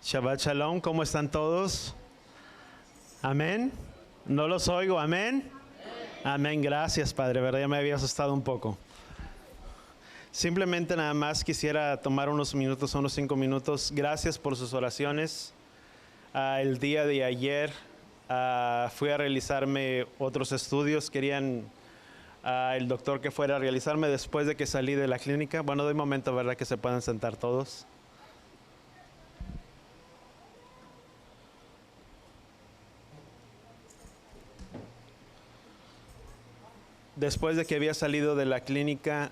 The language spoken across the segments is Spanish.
Shabbat Shalom, ¿cómo están todos? Amén. No los oigo, amén. Amén, gracias Padre, ¿verdad? Ya me había asustado un poco. Simplemente nada más quisiera tomar unos minutos, unos 5 minutos. Gracias por sus oraciones. El día de ayer fui a realizarme otros estudios. Querían el doctor que fuera a realizarme después de que salí de la clínica. Bueno, de momento, ¿verdad? Que se puedan sentar todos. Después de que había salido de la clínica,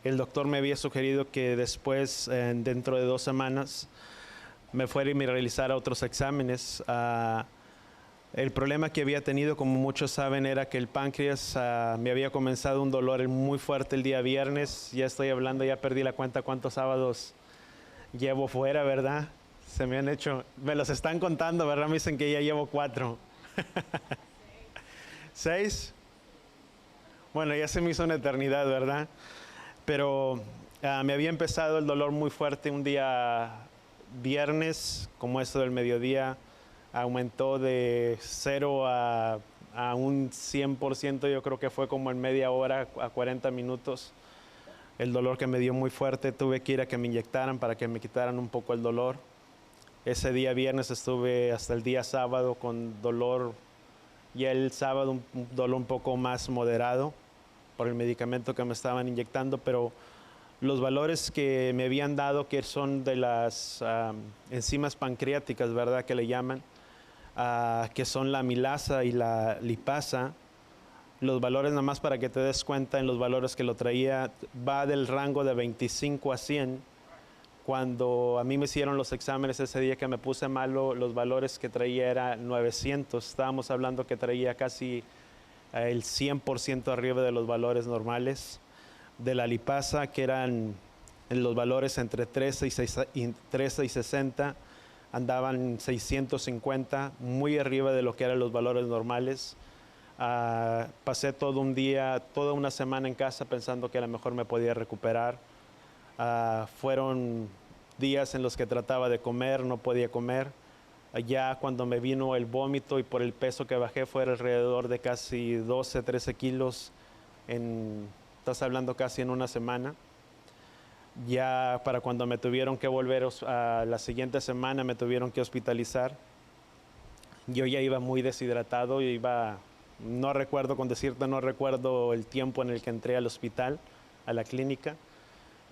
el doctor me había sugerido que después, dentro de 2 semanas, me fuera y me realizara otros exámenes. El problema que había tenido, como muchos saben, era que el páncreas me había comenzado un dolor muy fuerte el día viernes. Ya estoy hablando, ya perdí la cuenta cuántos sábados llevo fuera, ¿verdad? Se me han hecho, me los están contando, ¿verdad? Me dicen que ya llevo 4. 6. Bueno, ya se me hizo una eternidad, ¿verdad? Pero me había empezado el dolor muy fuerte un día viernes, como esto del mediodía, aumentó de 0 a un 100%, yo creo que fue como en media hora a 40 minutos. El dolor que me dio muy fuerte, tuve que ir a que me inyectaran para que me quitaran un poco el dolor. Ese día viernes estuve hasta el día sábado con dolor, y el sábado un dolor un poco más moderado por el medicamento que me estaban inyectando, pero los valores que me habían dado, que son de las enzimas pancreáticas, ¿verdad? Que le llaman, que son la amilasa y la lipasa, los valores, nada más para que te des cuenta, en los valores que lo traía, va del rango de 25 a 100. Cuando a mí me hicieron los exámenes ese día que me puse malo, los valores que traía eran 900. Estábamos hablando que traía casi el 100% arriba de los valores normales. De la lipasa, que eran en los valores entre 13 y 60, andaban 650, muy arriba de lo que eran los valores normales. Pasé todo un día, toda una semana en casa pensando que a lo mejor me podía recuperar. Fueron días en los que trataba de comer, no podía comer. Ya cuando me vino el vómito y por el peso que bajé fue alrededor de casi 12, 13 kilos, estás hablando casi en una semana. Ya para cuando me tuvieron que volver a la siguiente semana, me tuvieron que hospitalizar. Yo ya iba muy deshidratado, no recuerdo, con decirte, no recuerdo el tiempo en el que entré al hospital, a la clínica.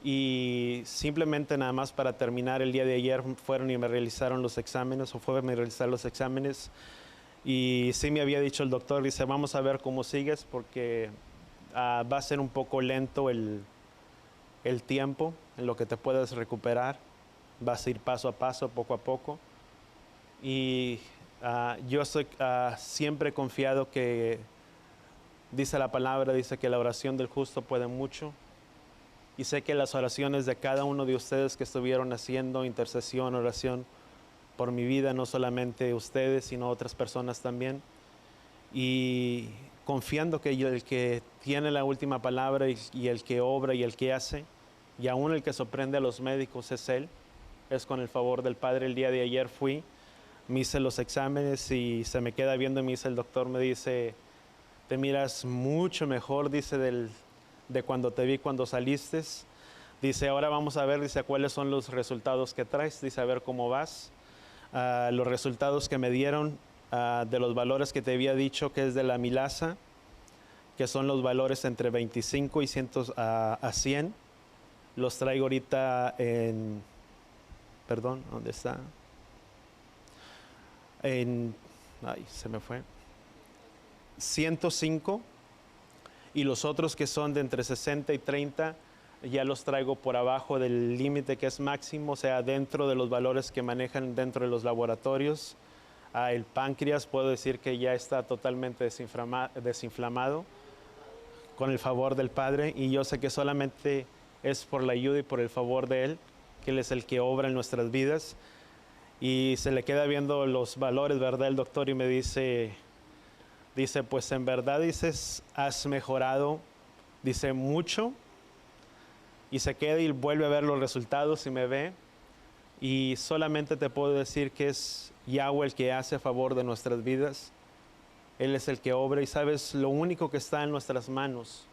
Y simplemente nada más para terminar, el día de ayer fueron y me realizaron los exámenes, me realizaron los exámenes, y sí me había dicho el doctor, dice, vamos a ver cómo sigues, porque va a ser un poco lento el tiempo en lo que te puedes recuperar, vas a ir paso a paso, poco a poco. Y yo estoy siempre confiado que dice la palabra, dice que la oración del justo puede mucho. Y sé que las oraciones de cada uno de ustedes que estuvieron haciendo intercesión, oración por mi vida, no solamente ustedes, sino otras personas también. Y confiando que el que tiene la última palabra y el que obra y el que hace, y aún el que sorprende a los médicos es Él, es con el favor del Padre. El día de ayer fui, me hice los exámenes y se me queda viendo y me dice el doctor, me dice, te miras mucho mejor, dice, de cuando te vi cuando saliste. Dice, ahora vamos a ver, dice, cuáles son los resultados que traes, dice, a ver cómo vas. Los resultados que me dieron de los valores que te había dicho, que es de la amilasa, que son los valores entre 25 y 100, los traigo ahorita perdón, ¿dónde está? Se me fue. 105. Y los otros que son de entre 60 y 30, ya los traigo por abajo del límite que es máximo, o sea, dentro de los valores que manejan dentro de los laboratorios. El páncreas, puedo decir que ya está totalmente desinflamado con el favor del Padre, y yo sé que solamente es por la ayuda y por el favor de Él, que Él es el que obra en nuestras vidas. Y se le queda viendo los valores, ¿verdad? El doctor, y me dice, pues en verdad, dices, has mejorado, dice, mucho. Y se queda y vuelve a ver los resultados y me ve. Y solamente te puedo decir que es Yahweh el que hace a favor de nuestras vidas. Él es el que obra y sabes, lo único que está en nuestras manos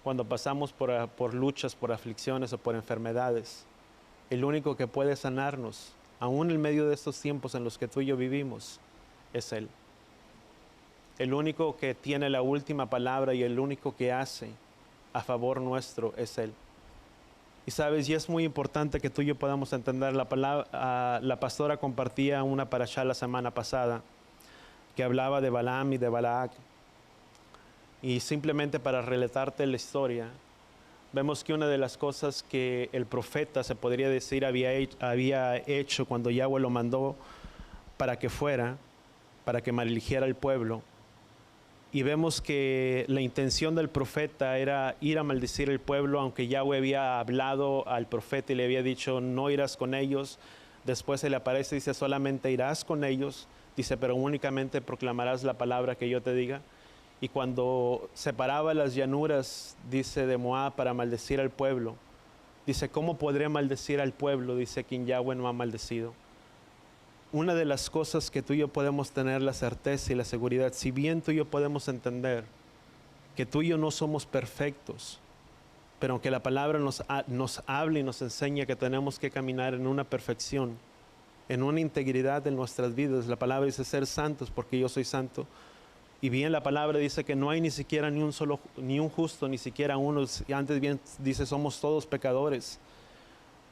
cuando pasamos por luchas, por aflicciones o por enfermedades, el único que puede sanarnos, aún en medio de estos tiempos en los que tú y yo vivimos, es Él. El único que tiene la última palabra y el único que hace a favor nuestro es Él. Y sabes, y es muy importante que tú y yo podamos entender la palabra. La pastora compartía una parashá la semana pasada que hablaba de Balaam y de Balac. Y simplemente para relatarte la historia, vemos que una de las cosas que el profeta, se podría decir, había hecho cuando Yahweh lo mandó para que fuera, para que maldijiera al pueblo. Y vemos que la intención del profeta era ir a maldecir el pueblo, aunque Yahweh había hablado al profeta y le había dicho, no irás con ellos. Después se le aparece y dice, solamente irás con ellos. Dice, pero únicamente proclamarás la palabra que yo te diga. Y cuando separaba las llanuras, dice, de Moab para maldecir al pueblo, dice, ¿cómo podré maldecir al pueblo? Dice, quien Yahweh no ha maldecido. Una de las cosas que tú y yo podemos tener la certeza y la seguridad, si bien tú y yo podemos entender que tú y yo no somos perfectos, pero aunque la palabra nos habla y nos enseña que tenemos que caminar en una perfección, en una integridad en nuestras vidas, la palabra dice ser santos porque yo soy santo. Y bien la palabra dice que no hay ni siquiera ni un justo, ni siquiera uno. Antes bien dice somos todos pecadores.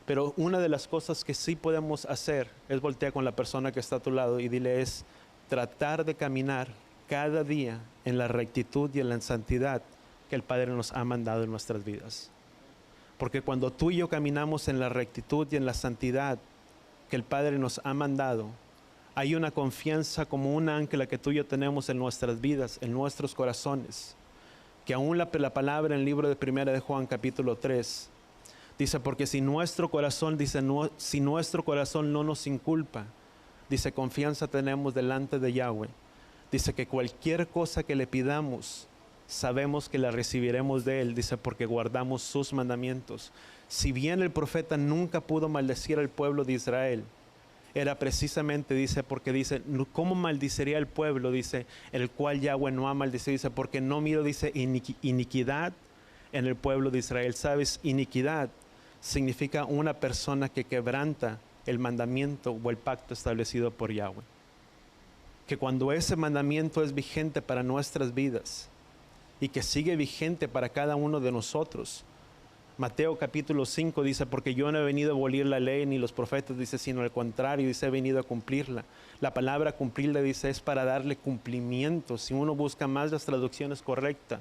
Pero una de las cosas que sí podemos hacer es voltear con la persona que está a tu lado y dile es tratar de caminar cada día en la rectitud y en la santidad que el Padre nos ha mandado en nuestras vidas. Porque cuando tú y yo caminamos en la rectitud y en la santidad que el Padre nos ha mandado, hay una confianza como un ancla que tú y yo tenemos en nuestras vidas, en nuestros corazones, que aún la palabra en el libro de Primera de Juan capítulo 3 dice, porque si nuestro corazón, dice, si nuestro corazón no nos inculpa, dice, confianza tenemos delante de Yahweh. Dice que cualquier cosa que le pidamos, sabemos que la recibiremos de Él, dice, porque guardamos sus mandamientos. Si bien el profeta nunca pudo maldecir al pueblo de Israel, era precisamente, dice, porque dice, ¿cómo maldiciría el pueblo? Dice, el cual Yahweh no ha maldecido, dice, porque no miro, dice, iniquidad en el pueblo de Israel. ¿Sabes? Iniquidad significa una persona que quebranta el mandamiento o el pacto establecido por Yahweh. Que cuando ese mandamiento es vigente para nuestras vidas y que sigue vigente para cada uno de nosotros, Mateo capítulo 5 dice, porque yo no he venido a abolir la ley ni los profetas, dice, sino al contrario, dice, he venido a cumplirla. La palabra cumplirla, dice, es para darle cumplimiento. Si uno busca más las traducciones correctas,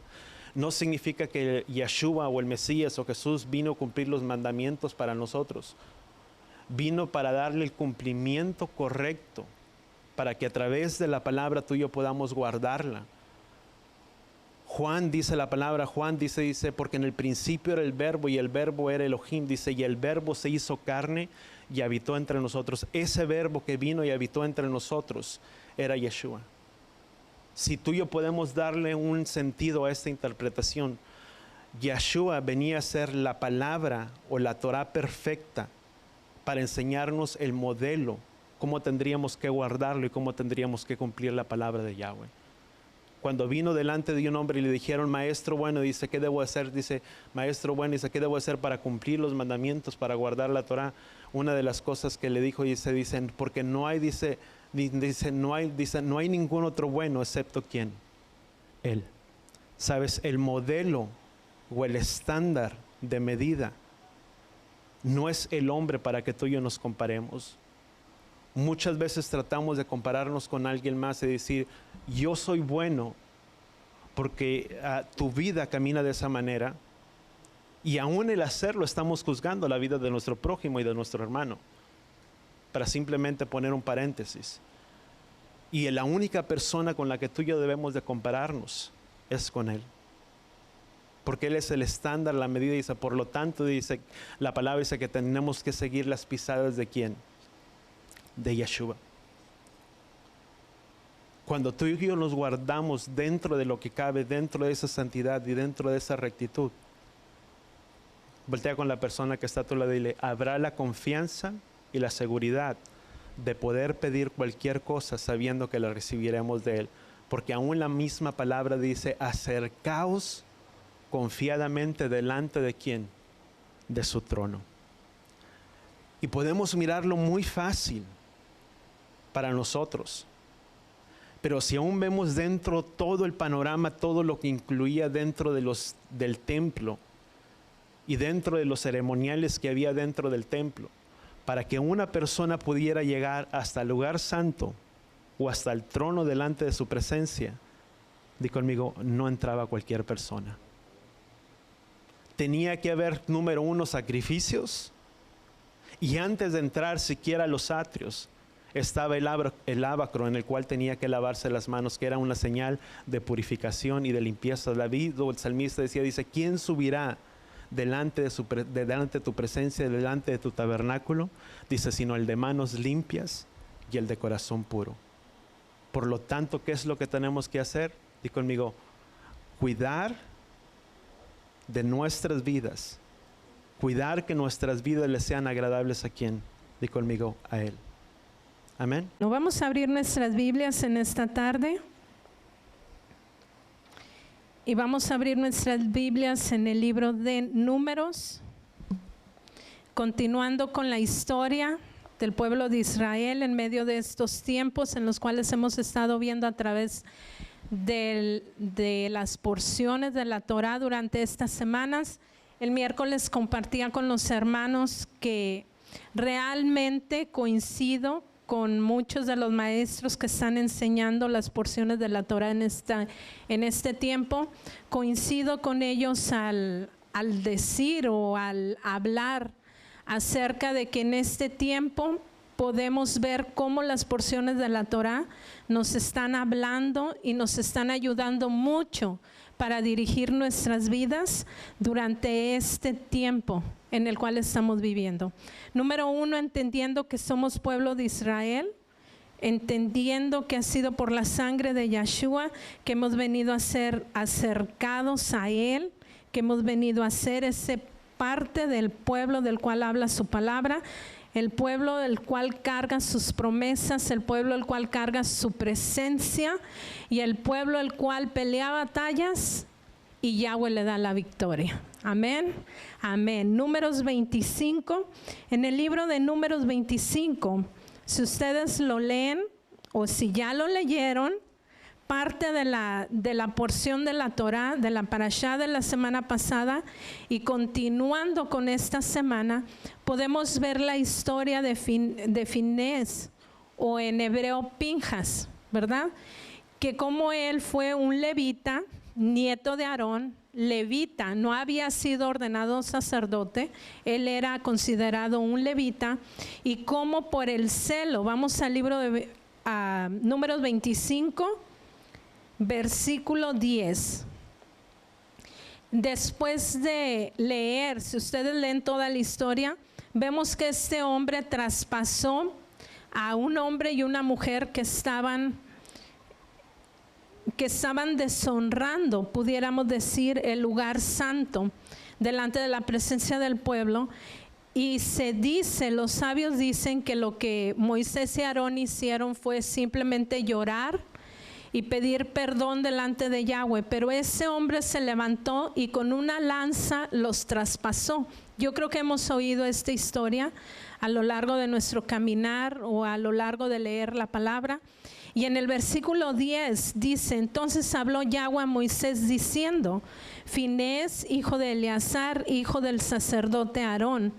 no significa que Yeshua o el Mesías o Jesús vino a cumplir los mandamientos para nosotros. Vino para darle el cumplimiento correcto, para que a través de la palabra tú y yo podamos guardarla. Juan dice la palabra, Juan dice, porque en el principio era el verbo y el verbo era Elohim, dice, y el verbo se hizo carne y habitó entre nosotros. Ese verbo que vino y habitó entre nosotros era Yeshua. Si tú y yo podemos darle un sentido a esta interpretación, Yeshua venía a ser la palabra o la Torah perfecta para enseñarnos el modelo, cómo tendríamos que guardarlo y cómo tendríamos que cumplir la palabra de Yahweh. Cuando vino delante de un hombre y le dijeron, maestro bueno, dice, ¿qué debo hacer? Dice, maestro bueno, dice, ¿qué debo hacer para cumplir los mandamientos, para guardar la Torah? Una de las cosas que le dijo, dicen, porque no hay, no hay ningún otro bueno excepto ¿quién? Él. ¿Sabes? El modelo o el estándar de medida no es el hombre para que tú y yo nos comparemos. Muchas veces tratamos de compararnos con alguien más y decir, yo soy bueno porque tu vida camina de esa manera, y aún el hacerlo estamos juzgando la vida de nuestro prójimo y de nuestro hermano, para simplemente poner un paréntesis. Y la única persona con la que tú y yo debemos de compararnos es con Él, porque Él es el estándar, la medida, dice, por lo tanto, dice, la palabra dice que tenemos que seguir las pisadas de ¿quién? De Yeshua. Cuando tú y yo nos guardamos dentro de lo que cabe, dentro de esa santidad y dentro de esa rectitud, voltea con la persona que está a tu lado y dile, ¿habrá la confianza y la seguridad de poder pedir cualquier cosa sabiendo que la recibiremos de Él. Porque aún la misma palabra dice, acercaos confiadamente delante de ¿quién? De su trono. Y podemos mirarlo muy fácil para nosotros. Pero si aún vemos dentro todo el panorama, todo lo que incluía dentro del templo y dentro de los ceremoniales que había dentro del templo, para que una persona pudiera llegar hasta el lugar santo o hasta el trono delante de su presencia, di conmigo, no entraba cualquier persona. Tenía que haber, número uno, sacrificios, y antes de entrar siquiera a los atrios, estaba el ábacro en el cual tenía que lavarse las manos, que era una señal de purificación y de limpieza. David, o el salmista dice, ¿quién subirá delante de tu presencia, delante de tu tabernáculo? Dice, sino el de manos limpias y el de corazón puro. Por lo tanto, ¿qué es lo que tenemos que hacer? Di conmigo, cuidar de nuestras vidas, cuidar que nuestras vidas le sean agradables ¿a quién? Di conmigo, a Él. Amén. Nos vamos a abrir nuestras Biblias en esta tarde y vamos a abrir nuestras Biblias en el libro de Números, continuando con la historia del pueblo de Israel en medio de estos tiempos en los cuales hemos estado viendo a través de las porciones de la Torá durante estas semanas. El miércoles compartía con los hermanos que realmente coincido con muchos de los maestros que están enseñando las porciones de la Torá en este tiempo. Coincido con ellos al decir o al hablar acerca de que en este tiempo podemos ver cómo las porciones de la Torá nos están hablando y nos están ayudando mucho para dirigir nuestras vidas durante este tiempo en el cual estamos viviendo. Número uno, entendiendo que somos pueblo de Israel, entendiendo que ha sido por la sangre de Yeshua que hemos venido a ser acercados a Él, que hemos venido a ser ese parte del pueblo del cual habla su palabra, el pueblo del cual carga sus promesas, el pueblo del cual carga su presencia y el pueblo del cual pelea batallas y Yahweh le da la victoria. Amén, amén. Números 25, en el libro de Números 25, si ustedes lo leen o si ya lo leyeron, parte de la porción de la Torá, de la parashá de la semana pasada y continuando con esta semana, podemos ver la historia de Finés o en hebreo Pinjas, ¿verdad? Que como él fue un levita, nieto de Aarón, levita, no había sido ordenado sacerdote, él era considerado un levita, y como por el celo, vamos al libro de Números 25, versículo 10. Después de leer, si ustedes leen toda la historia, vemos que este hombre traspasó a un hombre y una mujer que estaban deshonrando, pudiéramos decir, el lugar santo delante de la presencia del pueblo. Y se dice, los sabios dicen que lo que Moisés y Aarón hicieron fue simplemente llorar y pedir perdón delante de Yahweh, pero ese hombre se levantó y con una lanza los traspasó. Yo creo que hemos oído esta historia a lo largo de nuestro caminar o a lo largo de leer la palabra. Y en el versículo 10 dice, entonces habló Yahweh a Moisés diciendo, Finés, hijo de Eleazar, hijo del sacerdote Aarón,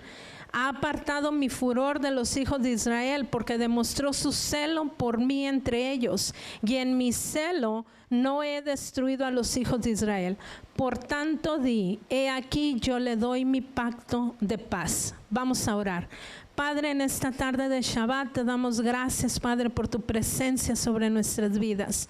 ha apartado mi furor de los hijos de Israel porque demostró su celo por mí entre ellos, y en mi celo no he destruido a los hijos de Israel. Por tanto di, he aquí yo le doy mi pacto de paz. Vamos a orar. Padre, en esta tarde de Shabbat te damos gracias, Padre, por tu presencia sobre nuestras vidas.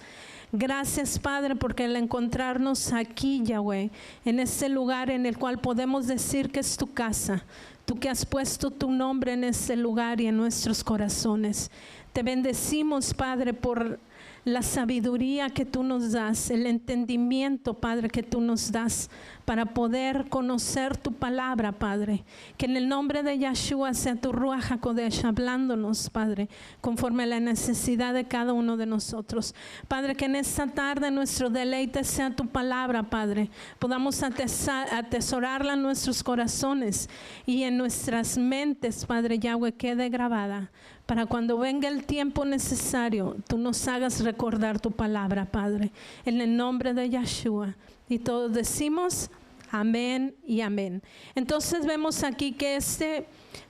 Gracias, Padre, porque al encontrarnos aquí, Yahweh, en este lugar en el cual podemos decir que es tu casa, tú que has puesto tu nombre en este lugar y en nuestros corazones. Te bendecimos, Padre, por la sabiduría que tú nos das, el entendimiento, Padre, que tú nos das para poder conocer tu palabra, Padre. Que en el nombre de Yeshua sea tu Ruach HaKodesh hablándonos, Padre, conforme a la necesidad de cada uno de nosotros. Padre, que en esta tarde nuestro deleite sea tu palabra, Padre. Podamos atesorarla en nuestros corazones y en nuestras mentes, Padre Yahweh, quede grabada. Para cuando venga el tiempo necesario, tú nos hagas recordar tu palabra, Padre. En el nombre de Yeshua. Y todos decimos amén y amén. Entonces vemos aquí que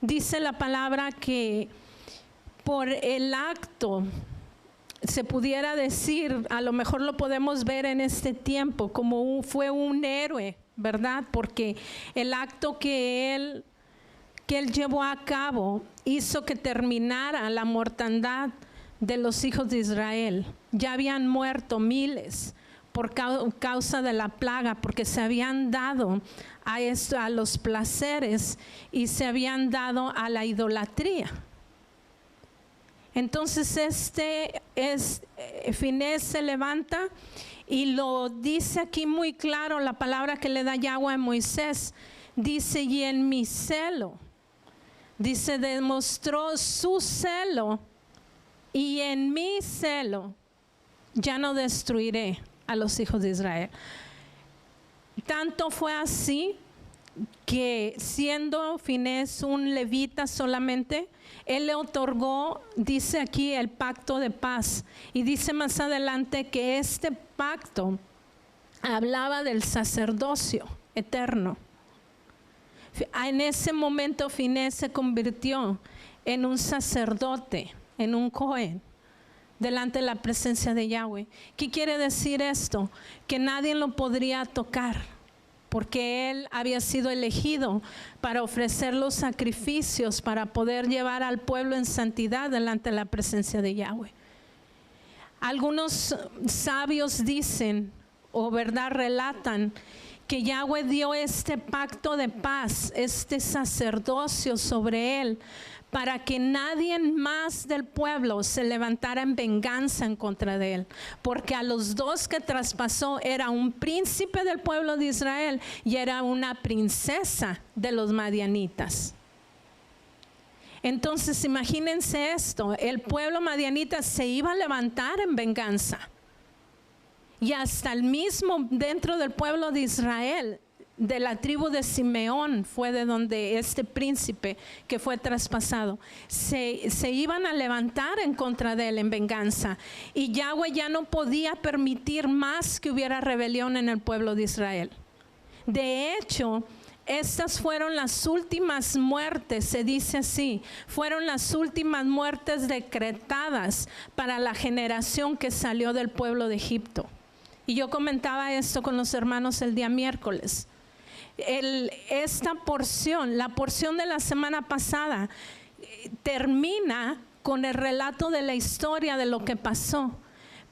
dice la palabra que por el acto, se pudiera decir, a lo mejor lo podemos ver en este tiempo, como fue un héroe, ¿verdad? Porque el acto que él llevó a cabo hizo que terminara la mortandad de los hijos de Israel. Ya habían muerto miles por causa de la plaga, porque se habían dado a los placeres y se habían dado a la idolatría. Entonces Finés se levanta y lo dice aquí muy claro, la palabra que le da Yahweh a Moisés, dice, y en mi celo, dice, demostró su celo, y en mi celo ya no destruiré a los hijos de Israel. Tanto fue así que, siendo Finés un levita solamente, él le otorgó, dice aquí, el pacto de paz, y dice más adelante que este pacto hablaba del sacerdocio eterno. En ese momento Finés se convirtió en un sacerdote, en un Cohen, delante de la presencia de Yahweh. ¿Qué quiere decir esto? Que nadie lo podría tocar, porque él había sido elegido para ofrecer los sacrificios, para poder llevar al pueblo en santidad delante de la presencia de Yahweh. Algunos sabios dicen, o verdad relatan, que Yahweh dio este pacto de paz, este sacerdocio sobre él, para que nadie más del pueblo se levantara en venganza en contra de él, porque a los dos que traspasó era un príncipe del pueblo de Israel y era una princesa de los madianitas. Entonces imagínense esto, el pueblo madianita se iba a levantar en venganza, y hasta el mismo dentro del pueblo de Israel, de la tribu de Simeón, fue de donde este príncipe que fue traspasado, se iban a levantar en contra de él en venganza, y Yahweh ya no podía permitir más que hubiera rebelión en el pueblo de Israel. De hecho, estas fueron las últimas muertes, se dice así, fueron las últimas muertes decretadas para la generación que salió del pueblo de Egipto. Y yo comentaba esto con los hermanos el día miércoles. Esta porción, la porción de la semana pasada, termina con el relato de la historia de lo que pasó.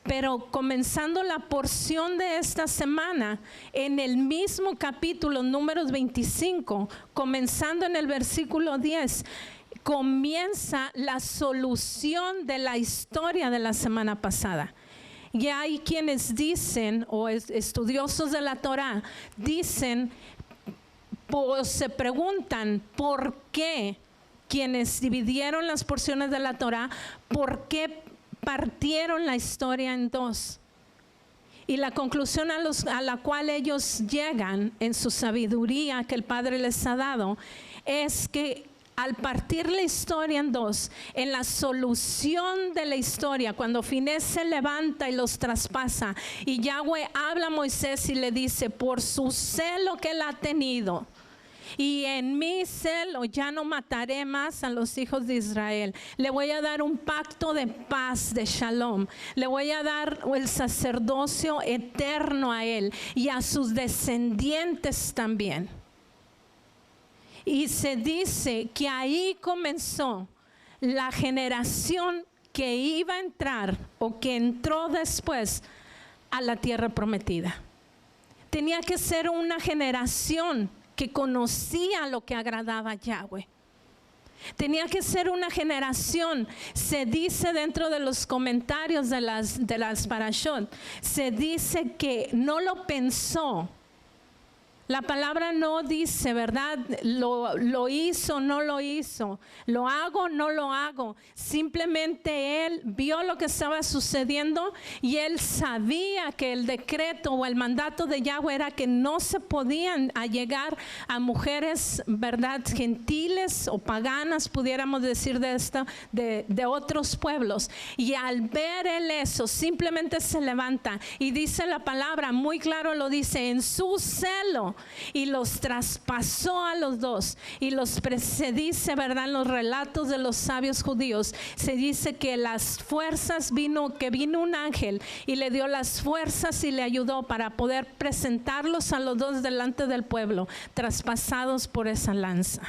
Pero comenzando la porción de esta semana, en el mismo capítulo, Números 25, comenzando en el versículo 10, comienza la solución de la historia de la semana pasada. Y hay quienes dicen, o estudiosos de la Torá, dicen, o se preguntan, ¿por qué quienes dividieron las porciones de la Torá, por qué partieron la historia en dos? Y la conclusión a la cual ellos llegan en su sabiduría que el Padre les ha dado, es que al partir la historia en dos, en la solución de la historia, cuando Finés se levanta y los traspasa, y Yahweh habla a Moisés y le dice, por su celo que él ha tenido, y en mi celo ya no mataré más a los hijos de Israel. Le voy a dar un pacto de paz, de shalom. Le voy a dar el sacerdocio eterno a él y a sus descendientes también. Y se dice que ahí comenzó la generación que iba a entrar o que entró después a la tierra prometida. Tenía que ser una generación que conocía lo que agradaba a Yahweh. Tenía que ser una generación. Se dice dentro de los comentarios de las parashot, se dice que no lo pensó. La palabra no dice, ¿verdad? Lo hizo, no lo hizo. Lo hago, no lo hago. Simplemente él vio lo que estaba sucediendo y él sabía que el decreto o el mandato de Yahweh era que no se podían allegar a mujeres, ¿verdad? Gentiles o paganas, pudiéramos decir de otros pueblos. Y al ver él eso, simplemente se levanta y dice la palabra, muy claro lo dice, en su celo. Y los traspasó a los dos. Y se dice, ¿verdad? En los relatos de los sabios judíos, se dice que las fuerzas que vino un ángel y le dio las fuerzas y le ayudó para poder presentarlos a los dos delante del pueblo, traspasados por esa lanza.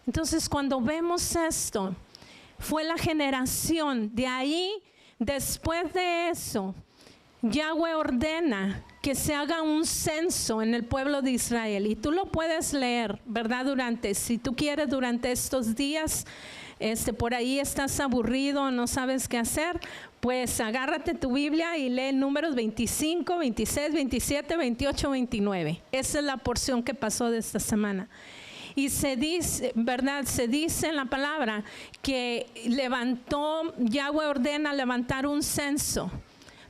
Entonces, cuando vemos esto, fue la generación. De ahí, después de eso, Yahweh ordena que se haga un censo en el pueblo de Israel. Y tú lo puedes leer, ¿verdad? Si tú quieres, durante estos días, por ahí estás aburrido, no sabes qué hacer, pues agárrate tu Biblia y lee Números 25, 26, 27, 28, 29. Esa es la porción que pasó de esta semana. Y se dice, ¿verdad? Se dice en la palabra que Yahweh ordena levantar un censo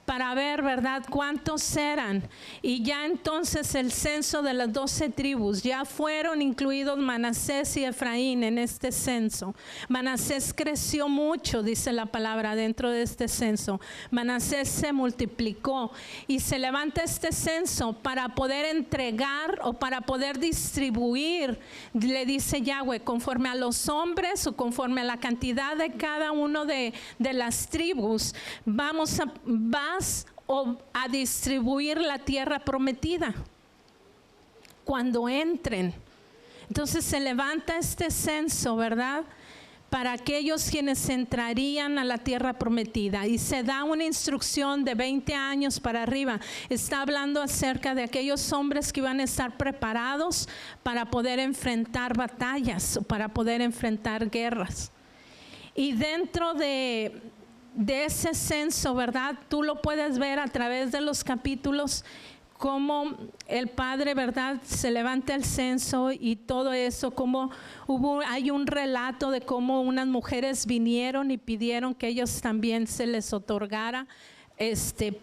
para ver, ¿verdad?, cuántos eran. Y ya entonces el censo de las 12 tribus, ya fueron incluidos Manasés y Efraín en este censo. Manasés creció mucho, dice la palabra, dentro de este censo. Manasés se multiplicó y se levanta este censo para poder entregar o para poder distribuir, le dice Yahweh, conforme a los hombres o conforme a la cantidad de cada uno de las tribus, vas a distribuir la tierra prometida cuando entren. Entonces se levanta este censo, ¿verdad?, para aquellos quienes entrarían a la tierra prometida, y se da una instrucción de 20 años para arriba. Está hablando acerca de aquellos hombres que iban a estar preparados para poder enfrentar batallas o para poder enfrentar guerras. Y dentro de ese censo, ¿verdad?, tú lo puedes ver a través de los capítulos, cómo el Padre, ¿verdad?, se levanta el censo y todo eso, como hay un relato de cómo unas mujeres vinieron y pidieron que ellos también se les otorgara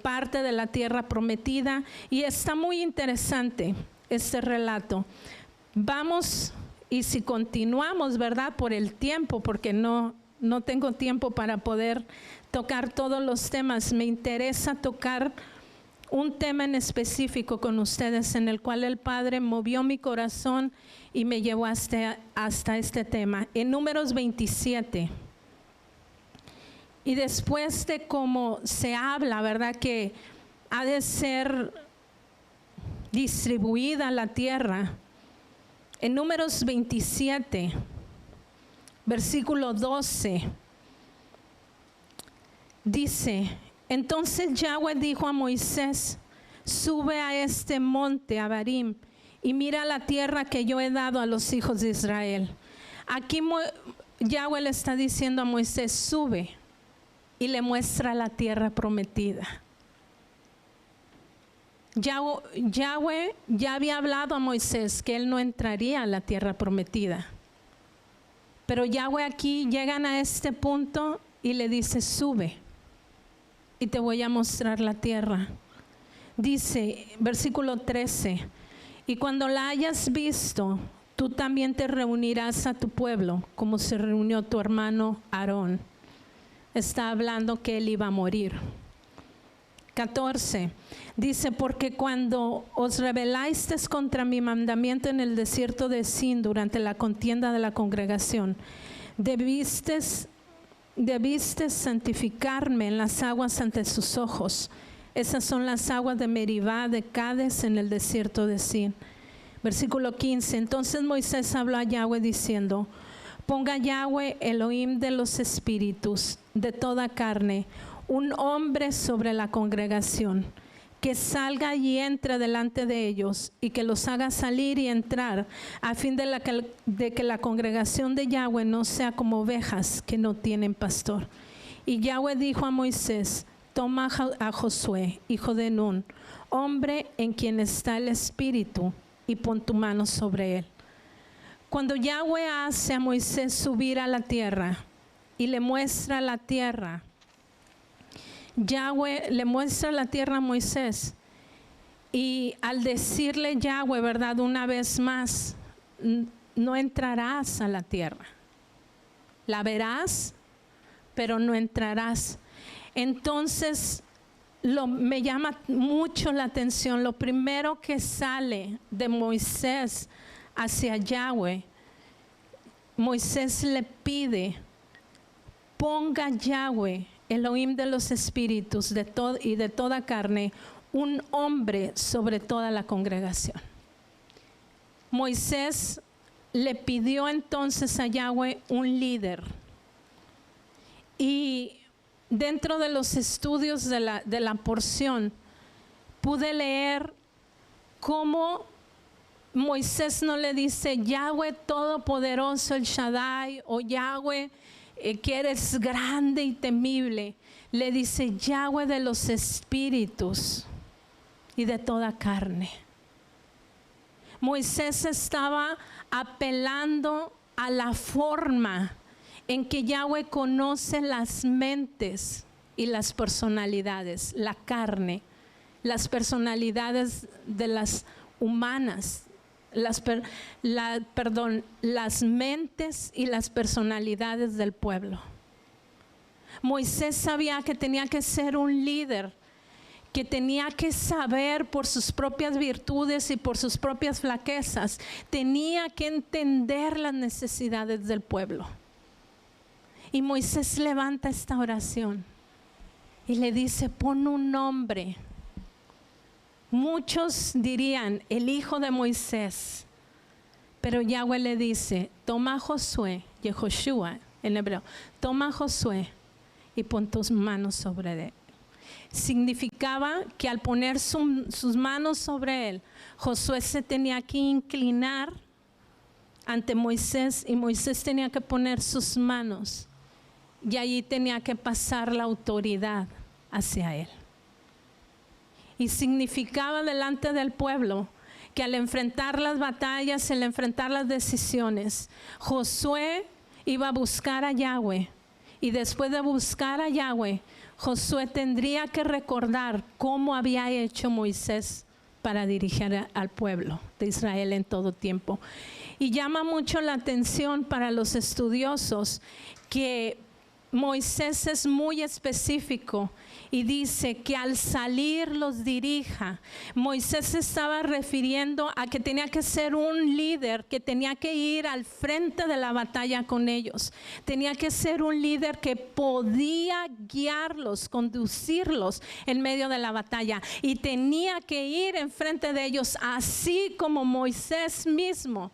parte de la tierra prometida, y está muy interesante este relato. Vamos, y si continuamos, ¿verdad?, por el tiempo, porque no tengo tiempo para poder tocar todos los temas. Me interesa tocar un tema en específico con ustedes, en el cual el Padre movió mi corazón y me llevó hasta este tema. En Números 27. Y después de cómo se habla, ¿verdad?, que ha de ser distribuida la tierra. En Números 27, versículo 12, dice: entonces Yahweh dijo a Moisés: sube a este monte Abarim y mira la tierra que yo he dado a los hijos de Israel. Aquí Yahweh le está diciendo a Moisés: sube, y le muestra la tierra prometida. Yahweh ya había hablado a Moisés que él no entraría a la tierra prometida, pero Yahweh aquí llegan a este punto y le dice: sube y te voy a mostrar la tierra. Dice, versículo 13: y cuando la hayas visto, tú también te reunirás a tu pueblo, como se reunió tu hermano Aarón. Está hablando que él iba a morir. 14, dice: porque cuando os rebelasteis contra mi mandamiento en el desierto de Sin durante la contienda de la congregación, debiste santificarme en las aguas ante sus ojos. Esas son las aguas de Meribá de Cades en el desierto de Sin. Versículo 15, entonces Moisés habló a Yahweh diciendo: ponga Yahweh, Elohim de los espíritus de toda carne, un hombre sobre la congregación, que salga y entre delante de ellos y que los haga salir y entrar, a fin de que la congregación de Yahweh no sea como ovejas que no tienen pastor. Y Yahweh dijo a Moisés: toma a Josué, hijo de Nun, hombre en quien está el Espíritu, y pon tu mano sobre él. Cuando Yahweh hace a Moisés subir a la tierra y le muestra la tierra, Yahweh le muestra la tierra a Moisés, y al decirle Yahweh, ¿verdad? Una vez más, no entrarás a la tierra. La verás, pero no entrarás. Entonces, me llama mucho la atención, lo primero que sale de Moisés hacia Yahweh, Moisés le pide: ponga Yahweh, Elohim de los espíritus y de toda carne, un hombre sobre toda la congregación. Moisés le pidió entonces a Yahweh un líder. Y dentro de los estudios de la porción, pude leer cómo Moisés no le dice Yahweh Todopoderoso, el Shaddai, o Yahweh que eres grande y temible. Le dice Yahweh de los espíritus y de toda carne. Moisés estaba apelando a la forma en que Yahweh conoce las mentes y las personalidades, la carne, las personalidades de las humanas, las mentes y las personalidades del pueblo. Moisés sabía que tenía que ser un líder, que tenía que saber por sus propias virtudes y por sus propias flaquezas, tenía que entender las necesidades del pueblo. Y Moisés levanta esta oración y le dice: pon un nombre. Muchos dirían el hijo de Moisés, pero Yahweh le dice: toma a Josué, Yehoshua en hebreo, toma a Josué y pon tus manos sobre él. Significaba que al poner sus manos sobre él, Josué se tenía que inclinar ante Moisés y Moisés tenía que poner sus manos y allí tenía que pasar la autoridad hacia él. Y significaba delante del pueblo que al enfrentar las batallas, al enfrentar las decisiones, Josué iba a buscar a Yahweh. Y después de buscar a Yahweh, Josué tendría que recordar cómo había hecho Moisés para dirigir al pueblo de Israel en todo tiempo. Y llama mucho la atención para los estudiosos que Moisés es muy específico y dice que al salir los dirija. Moisés se estaba refiriendo a que tenía que ser un líder, que tenía que ir al frente de la batalla con ellos. Tenía que ser un líder que podía guiarlos, conducirlos en medio de la batalla. Y tenía que ir en frente de ellos, así como Moisés mismo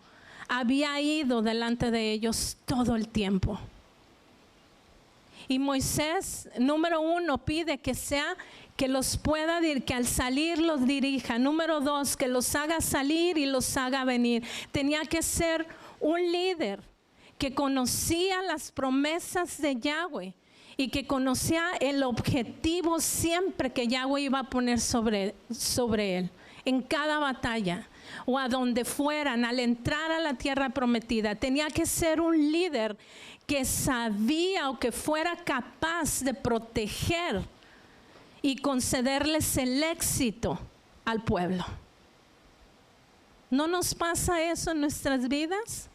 había ido delante de ellos todo el tiempo. Y Moisés, número 1, pide que los pueda, que al salir los dirija. Número 2, que los haga salir y los haga venir. Tenía que ser un líder que conocía las promesas de Yahweh y que conocía el objetivo siempre que Yahweh iba a poner sobre él. En cada batalla o a donde fueran, al entrar a la tierra prometida, tenía que ser un líder que sabía o que fuera capaz de proteger y concederles el éxito al pueblo. ¿No nos pasa eso en nuestras vidas?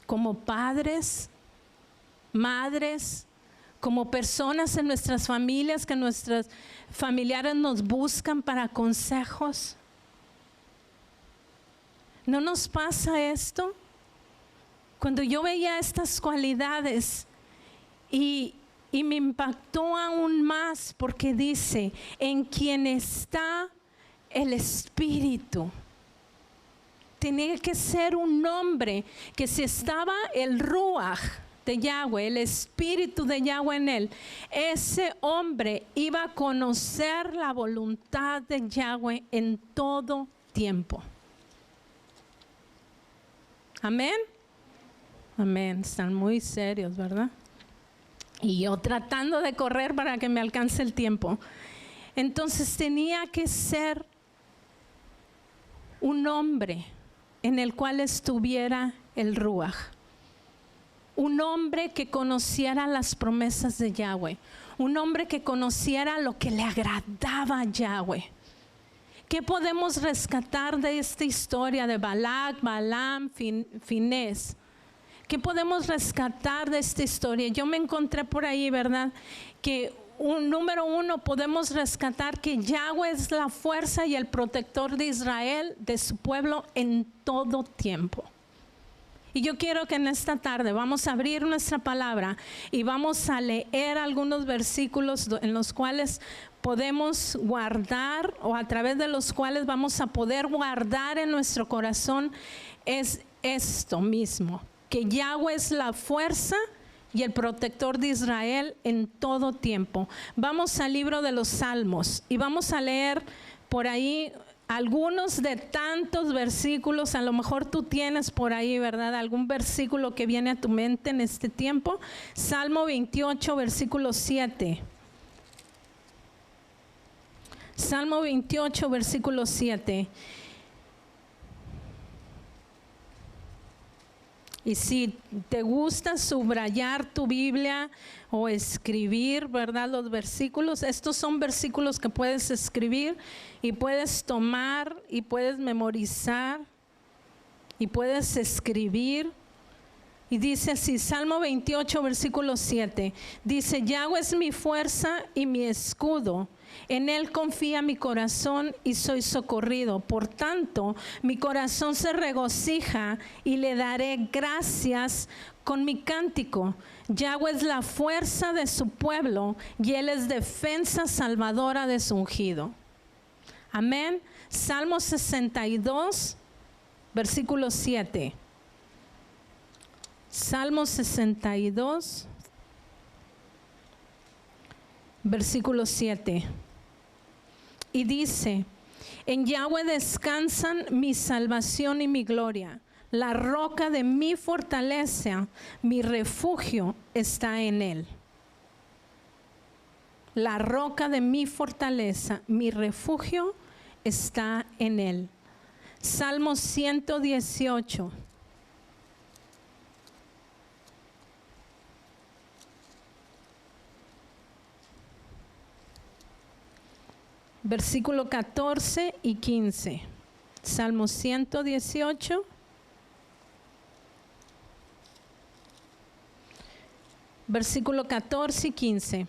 Como padres, madres, como personas en nuestras familias, que nuestros familiares nos buscan para consejos. ¿No nos pasa esto? Cuando yo veía estas cualidades y me impactó aún más porque dice, en quien está el Espíritu. Tenía que ser un hombre que si estaba el Ruach, de Yahweh, el espíritu de Yahweh en él, ese hombre iba a conocer la voluntad de Yahweh en todo tiempo. Amén. Amén. Están muy serios, ¿verdad? Y yo tratando de correr para que me alcance el tiempo. Entonces tenía que ser un hombre en el cual estuviera el Ruach. Un hombre que conociera las promesas de Yahweh. Un hombre que conociera lo que le agradaba a Yahweh. ¿Qué podemos rescatar de esta historia de Balac, Balaam, Finés? ¿Qué podemos rescatar de esta historia? Yo me encontré por ahí, ¿verdad? Que número uno, podemos rescatar que Yahweh es la fuerza y el protector de Israel, de su pueblo en todo tiempo. Y yo quiero que en esta tarde vamos a abrir nuestra palabra y vamos a leer algunos versículos en los cuales podemos guardar, o a través de los cuales vamos a poder guardar en nuestro corazón es esto mismo, que Yahweh es la fuerza y el protector de Israel en todo tiempo. Vamos al libro de los Salmos y vamos a leer por ahí algunos de tantos versículos. A lo mejor tú tienes por ahí, ¿verdad?, algún versículo que viene a tu mente en este tiempo. Salmo 28, versículo 7. Salmo 28, versículo 7. Y si te gusta subrayar tu Biblia o escribir, ¿verdad?, los versículos, estos son versículos que puedes escribir y puedes tomar y puedes memorizar y puedes escribir. Y dice así, Salmo 28, versículo 7, dice: Yahweh es mi fuerza y mi escudo. En él confía mi corazón y soy socorrido. Por tanto, mi corazón se regocija y le daré gracias con mi cántico. Yahweh es la fuerza de su pueblo y él es defensa salvadora de su ungido. Amén. Salmo 62, versículo 7. Salmo 62, versículo 7. Y dice: en Yahweh descansan mi salvación y mi gloria. La roca de mi fortaleza, mi refugio está en él. La roca de mi fortaleza, mi refugio está en él. Salmo 118. Versículo 14 y 15. Salmo 118. Versículo 14 y 15.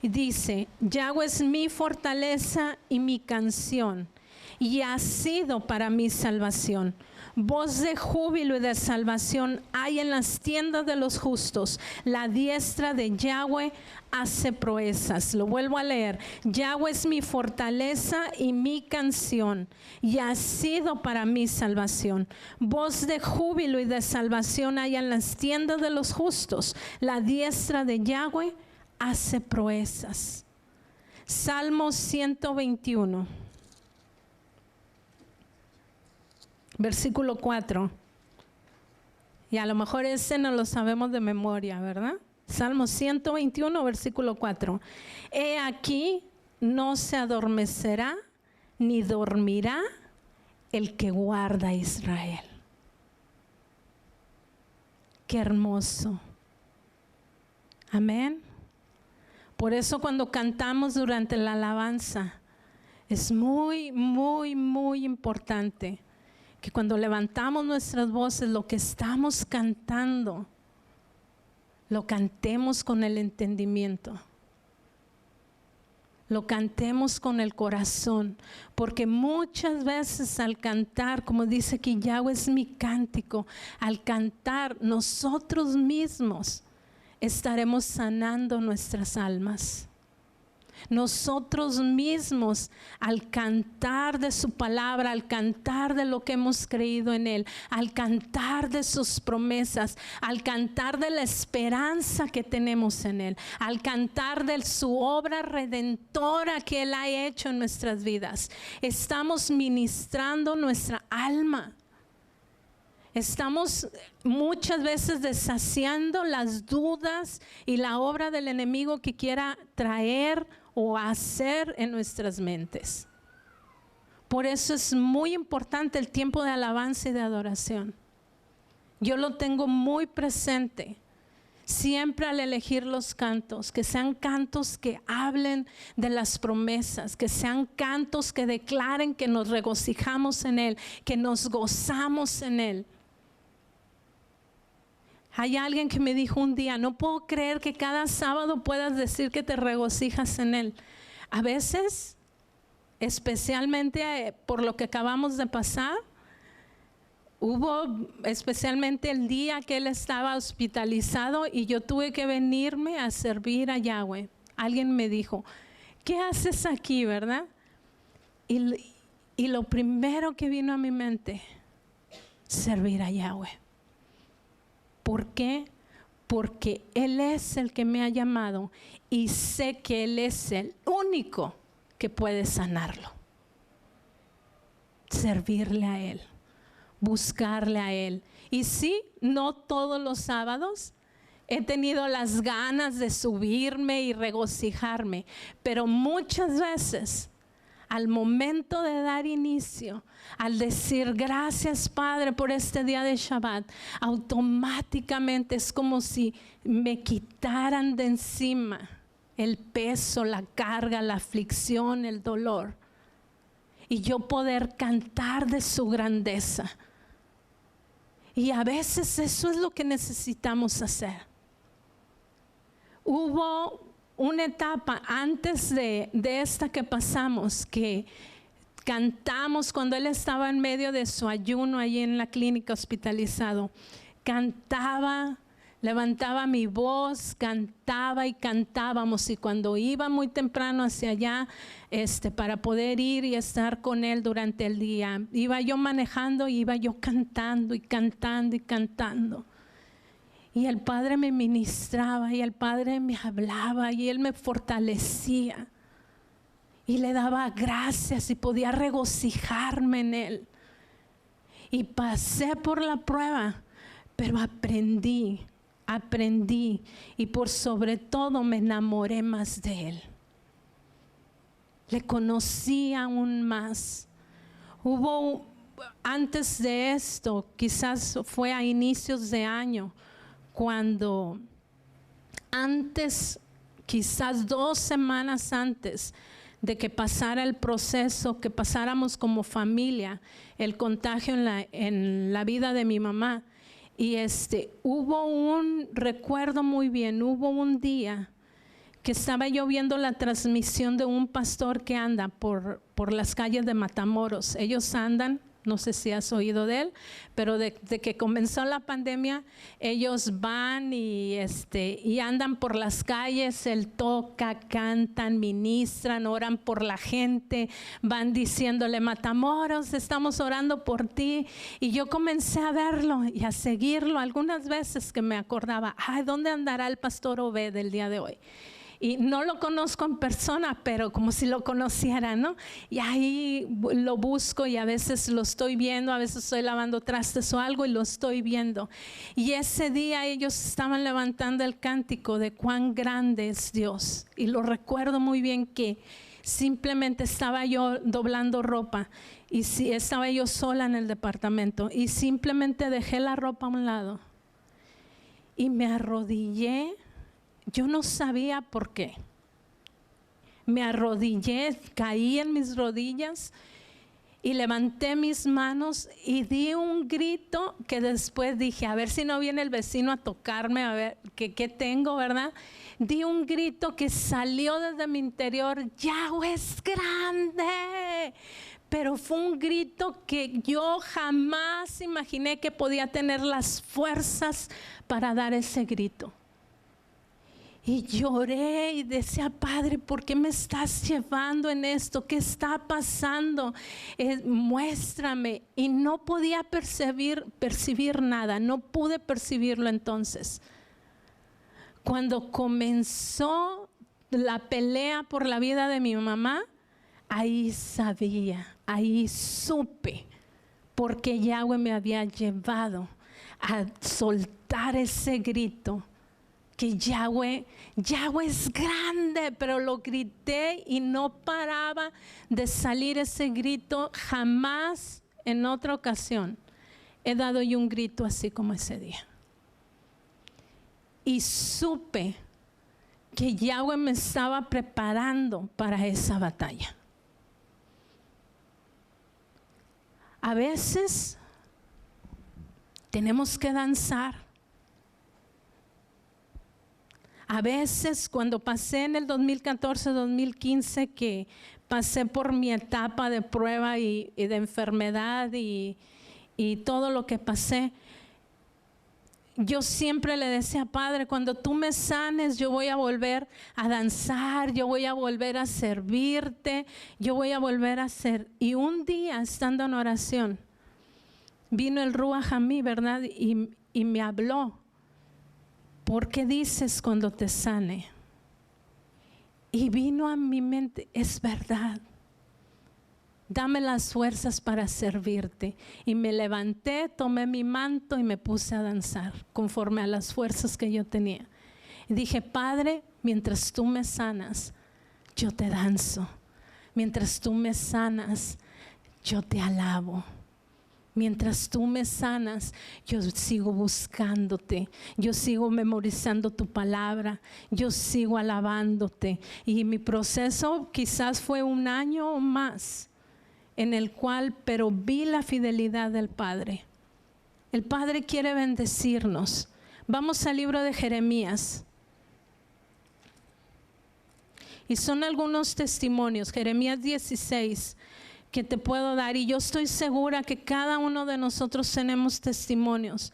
Y dice: Yahweh es mi fortaleza y mi canción, y ha sido para mi salvación. Voz de júbilo y de salvación hay en las tiendas de los justos. La diestra de Yahweh hace proezas. Lo vuelvo a leer. Yahweh es mi fortaleza y mi canción, y ha sido para mi salvación. Voz de júbilo y de salvación hay en las tiendas de los justos. La diestra de Yahweh hace proezas. Salmo 121. Versículo 4. Y a lo mejor ese no lo sabemos de memoria, ¿verdad? Salmo 121, versículo 4. He aquí, no se adormecerá ni dormirá el que guarda a Israel. Qué hermoso. Amén. Por eso cuando cantamos durante la alabanza, es muy, muy, muy importante que cuando levantamos nuestras voces, lo que estamos cantando, lo cantemos con el entendimiento. Lo cantemos con el corazón, porque muchas veces al cantar, como dice aquí, Yahweh es mi cántico, al cantar nosotros mismos estaremos sanando nuestras almas. Nosotros mismos, al cantar de su palabra, al cantar de lo que hemos creído en Él, al cantar de sus promesas, al cantar de la esperanza que tenemos en Él, al cantar de su obra redentora que Él ha hecho en nuestras vidas, estamos ministrando nuestra alma. Estamos muchas veces deshaciendo las dudas y la obra del enemigo que quiera traer o hacer en nuestras mentes. Por eso es muy importante el tiempo de alabanza y de adoración. Yo lo tengo muy presente. Siempre al elegir los cantos, que sean cantos que hablen de las promesas, que sean cantos que declaren que nos regocijamos en Él, que nos gozamos en Él. Hay alguien que me dijo un día, no puedo creer que cada sábado puedas decir que te regocijas en Él. A veces, especialmente por lo que acabamos de pasar, hubo especialmente el día que él estaba hospitalizado y yo tuve que venirme a servir a Yahweh. Alguien me dijo, ¿qué haces aquí, verdad? Y lo primero que vino a mi mente, servir a Yahweh. ¿Por qué? Porque Él es el que me ha llamado y sé que Él es el único que puede sanarlo. Servirle a Él, buscarle a Él. Y sí, no todos los sábados he tenido las ganas de subirme y regocijarme, pero muchas veces al momento de dar inicio, al decir gracias Padre por este día de Shabbat, automáticamente es como si me quitaran de encima el peso, la carga, la aflicción, el dolor. Y yo poder cantar de su grandeza. Y a veces eso es lo que necesitamos hacer. Hubo una etapa antes de esta que pasamos, que cantamos cuando él estaba en medio de su ayuno allí en la clínica hospitalizado. Cantaba, levantaba mi voz, cantaba y cantábamos, y cuando iba muy temprano hacia allá para poder ir y estar con él durante el día, iba yo manejando y iba yo cantando y cantando y cantando. Y el Padre me ministraba y el Padre me hablaba y Él me fortalecía y le daba gracias y podía regocijarme en Él. Y pasé por la prueba, pero aprendí y por sobre todo me enamoré más de Él. Le conocí aún más. Hubo antes de esto, quizás fue a inicios de año, cuando antes, quizás 2 semanas antes de que pasara el proceso, que pasáramos como familia, el contagio en la vida de mi mamá, y recuerdo muy bien, hubo un día que estaba yo viendo la transmisión de un pastor que anda por las calles de Matamoros. Ellos andan, no sé si has oído de él, pero de que comenzó la pandemia, ellos van y andan por las calles, él toca, cantan, ministran, oran por la gente, van diciéndole, Matamoros, estamos orando por ti. Y yo comencé a verlo y a seguirlo algunas veces que me acordaba, ¿dónde andará el pastor Obed el día de hoy? Y no lo conozco en persona, pero como si lo conociera, ¿no? Y ahí lo busco y a veces lo estoy viendo, a veces estoy lavando trastes o algo y lo estoy viendo. Y ese día ellos estaban levantando el cántico de cuán grande es Dios. Y lo recuerdo muy bien que simplemente estaba yo doblando ropa y estaba yo sola en el departamento y simplemente dejé la ropa a un lado y me arrodillé. Yo no sabía por qué. Me arrodillé, caí en mis rodillas y levanté mis manos y di un grito que después dije, a ver si no viene el vecino a tocarme, a ver qué tengo, ¿verdad? Di un grito que salió desde mi interior, Yahweh es grande. Pero fue un grito que yo jamás imaginé que podía tener las fuerzas para dar ese grito. Y lloré y decía, Padre, ¿por qué me estás llevando en esto? ¿Qué está pasando? Muéstrame. Y no podía percibir nada, no pude percibirlo entonces. Cuando comenzó la pelea por la vida de mi mamá, ahí sabía, ahí supe, porque Yahweh me había llevado a soltar ese grito. Que Yahweh es grande, pero lo grité y no paraba de salir ese grito. Jamás en otra ocasión he dado yo un grito así como ese día. Y supe que Yahweh me estaba preparando para esa batalla. A veces tenemos que danzar. A veces cuando pasé en el 2014-2015, que pasé por mi etapa de prueba y de enfermedad y todo lo que pasé, yo siempre le decía, Padre, cuando tú me sanes, yo voy a volver a danzar, yo voy a volver a servirte, yo voy a volver a hacer. Y un día, estando en oración, vino el Ruach a mí, ¿verdad? Y me habló. ¿Por qué dices cuando te sane? Y vino a mi mente, es verdad. Dame las fuerzas para servirte. Y me levanté, tomé mi manto y me puse a danzar conforme a las fuerzas que yo tenía. Y dije, Padre, mientras tú me sanas, yo te danzo. Mientras tú me sanas, yo te alabo. Mientras tú me sanas, yo sigo buscándote, yo sigo memorizando tu palabra, yo sigo alabándote. Y mi proceso quizás fue 1 año o más, en el cual, pero vi la fidelidad del Padre. El Padre quiere bendecirnos. Vamos al libro de Jeremías. Y son algunos testimonios, Jeremías 16, que te puedo dar, y yo estoy segura que cada uno de nosotros tenemos testimonios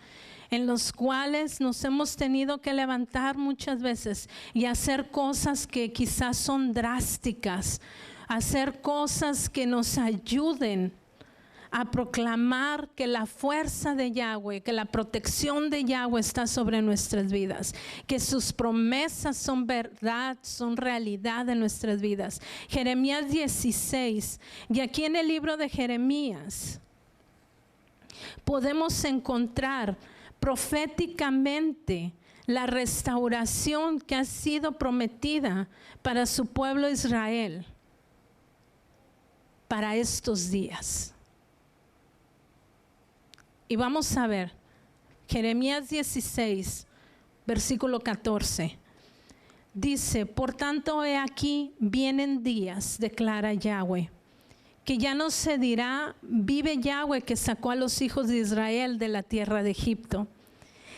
en los cuales nos hemos tenido que levantar muchas veces y hacer cosas que quizás son drásticas, hacer cosas que nos ayuden a proclamar que la fuerza de Yahweh, que la protección de Yahweh está sobre nuestras vidas, que sus promesas son verdad, son realidad en nuestras vidas. Jeremías 16, y aquí en el libro de Jeremías podemos encontrar proféticamente la restauración que ha sido prometida para su pueblo Israel para estos días. Y vamos a ver, Jeremías 16, versículo 14. Dice, por tanto, he aquí, vienen días, declara Yahweh, que ya no se dirá, vive Yahweh que sacó a los hijos de Israel de la tierra de Egipto,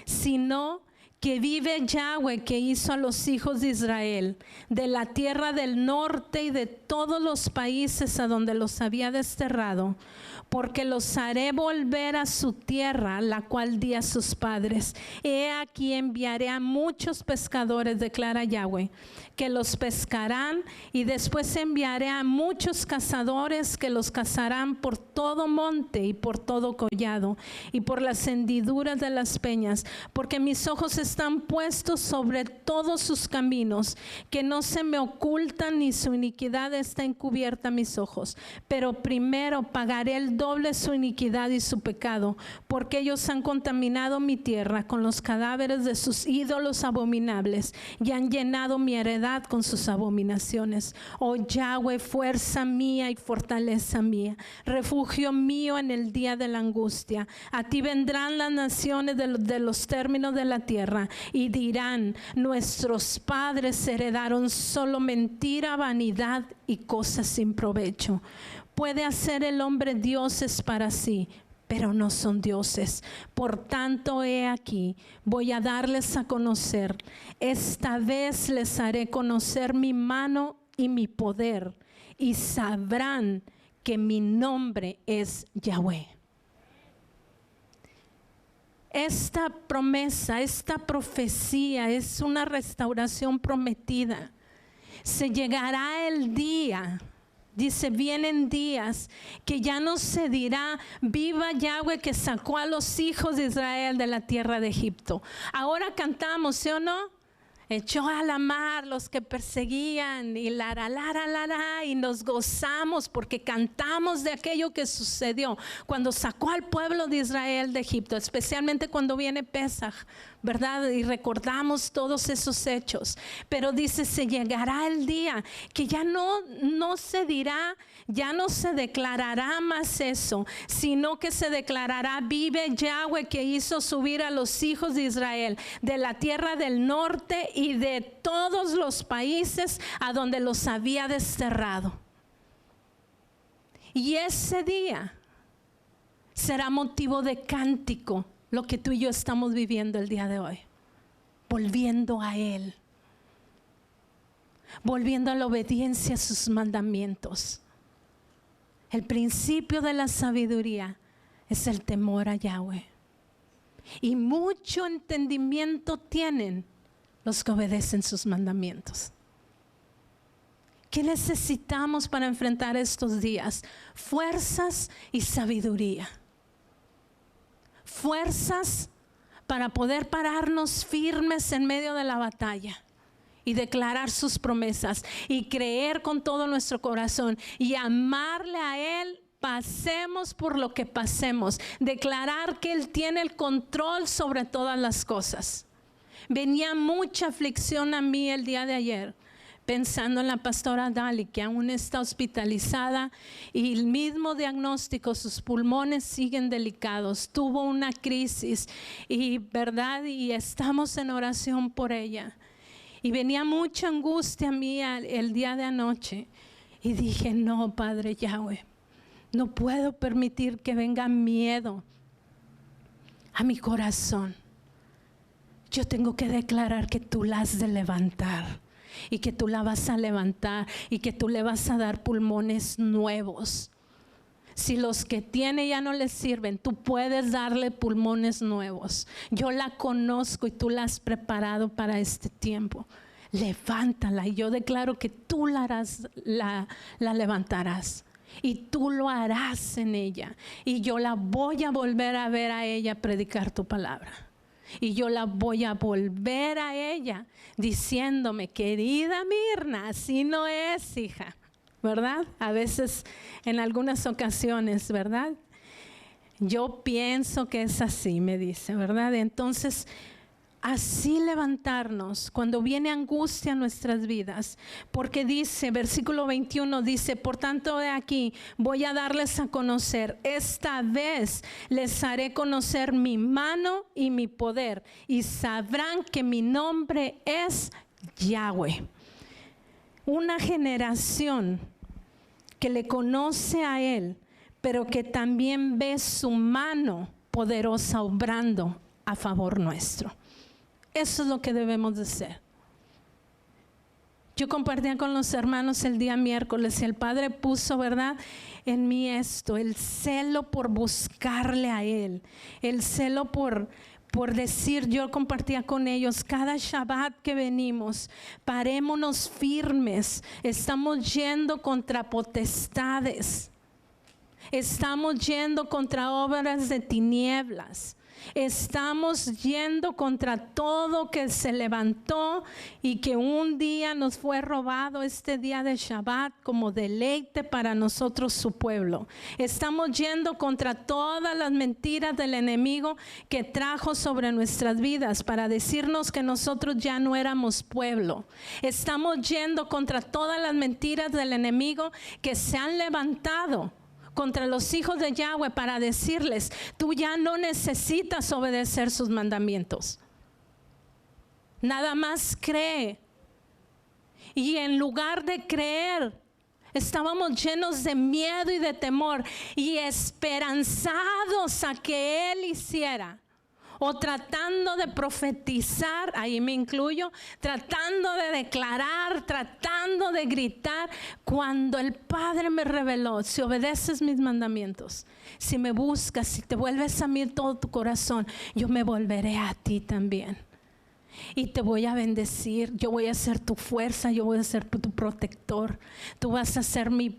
sino que vive Yahweh que hizo a los hijos de Israel de la tierra del norte y de todos los países a donde los había desterrado, porque los haré volver a su tierra, la cual di a sus padres. He aquí enviaré a muchos pescadores, declara Yahweh, que los pescarán, y después enviaré a muchos cazadores que los cazarán por todo monte y por todo collado y por las hendiduras de las peñas, porque mis ojos están puestos sobre todos sus caminos, que no se me ocultan ni su iniquidad está encubierta a mis ojos. Pero primero pagaré el doble su iniquidad y su pecado, porque ellos han contaminado mi tierra con los cadáveres de sus ídolos abominables y han llenado mi heredad con sus abominaciones. Oh Yahweh, fuerza mía y fortaleza mía, refugio mío en el día de la angustia. A ti vendrán las naciones de los términos de la tierra y dirán, nuestros padres heredaron solo mentira, vanidad y cosas sin provecho. Puede hacer el hombre dioses para sí, pero no son dioses. Por tanto, he aquí, voy a darles a conocer. Esta vez les haré conocer mi mano y mi poder, y sabrán que mi nombre es Yahweh. esta promesa, esta profecía es una restauración prometida. Se llegará el día, dice, vienen días que ya no se dirá, viva Yahweh que sacó a los hijos de Israel de la tierra de Egipto. Ahora cantamos, ¿sí o no? Echó a la mar los que perseguían y y nos gozamos porque cantamos de aquello que sucedió cuando sacó al pueblo de Israel de Egipto, especialmente cuando viene Pesaj, ¿verdad? Y recordamos todos esos hechos. Pero dice, se llegará el día que ya no se dirá, ya no se declarará más eso, sino que se declarará, vive Yahweh que hizo subir a los hijos de Israel de la tierra del norte y de todos los países a donde los había desterrado. Y ese día será motivo de cántico lo que tú y yo estamos viviendo el día de hoy. Volviendo a Él. Volviendo a la obediencia a sus mandamientos. El principio de la sabiduría es el temor a Yahweh. Y mucho entendimiento tienen los que obedecen sus mandamientos. ¿Qué necesitamos para enfrentar estos días? Fuerzas y sabiduría. Fuerzas para poder pararnos firmes en medio de la batalla y declarar sus promesas y creer con todo nuestro corazón y amarle a Él, pasemos por lo que pasemos, declarar que Él tiene el control sobre todas las cosas. Venía mucha aflicción a mí el día de ayer, pensando en la pastora Dali, que aún está hospitalizada y el mismo diagnóstico, sus pulmones siguen delicados, tuvo una crisis y verdad, y estamos en oración por ella. Y venía mucha angustia a mí el día de anoche y dije, no, Padre Yahweh, no puedo permitir que venga miedo a mi corazón. Yo tengo que declarar que tú la has de levantar y que tú la vas a levantar y que tú le vas a dar pulmones nuevos. Si los que tiene ya no les sirven, tú puedes darle pulmones nuevos. Yo la conozco y tú la has preparado para este tiempo. Levántala y yo declaro que tú la harás, la levantarás. Y tú lo harás en ella. Y yo la voy a volver a ver a ella predicar tu palabra. Y yo la voy a volver a ella diciéndome, querida Mirna, así no es, hija, ¿verdad? A veces, en algunas ocasiones, ¿verdad? Yo pienso que es así, me dice, ¿verdad? Entonces, así levantarnos cuando viene angustia en nuestras vidas, porque dice, versículo 21 dice, por tanto de aquí voy a darles a conocer, esta vez les haré conocer mi mano y mi poder y sabrán que mi nombre es Yahweh. Una generación que le conoce a Él, pero que también ve su mano poderosa obrando a favor nuestro. Eso es lo que debemos de ser. Yo compartía con los hermanos el día miércoles y el Padre puso, ¿verdad?, en mí esto, el celo por buscarle a Él, el celo por decir, yo compartía con ellos, cada Shabbat que venimos, parémonos firmes, estamos yendo contra potestades, estamos yendo contra obras de tinieblas. Estamos yendo contra todo que se levantó y que un día nos fue robado, este día de Shabbat, como deleite para nosotros su pueblo. Estamos yendo contra todas las mentiras del enemigo que trajo sobre nuestras vidas para decirnos que nosotros ya no éramos pueblo. Estamos yendo contra todas las mentiras del enemigo que se han levantado contra los hijos de Yahweh para decirles, tú ya no necesitas obedecer sus mandamientos. Nada más cree. Y en lugar de creer, estábamos llenos de miedo y de temor y esperanzados a que Él hiciera o tratando de profetizar, ahí me incluyo, tratando de declarar, tratando de gritar, cuando el Padre me reveló, si obedeces mis mandamientos, si me buscas, si te vuelves a mí todo tu corazón, yo me volveré a ti también. Y te voy a bendecir, yo voy a ser tu fuerza, yo voy a ser tu protector. Tú vas a ser mi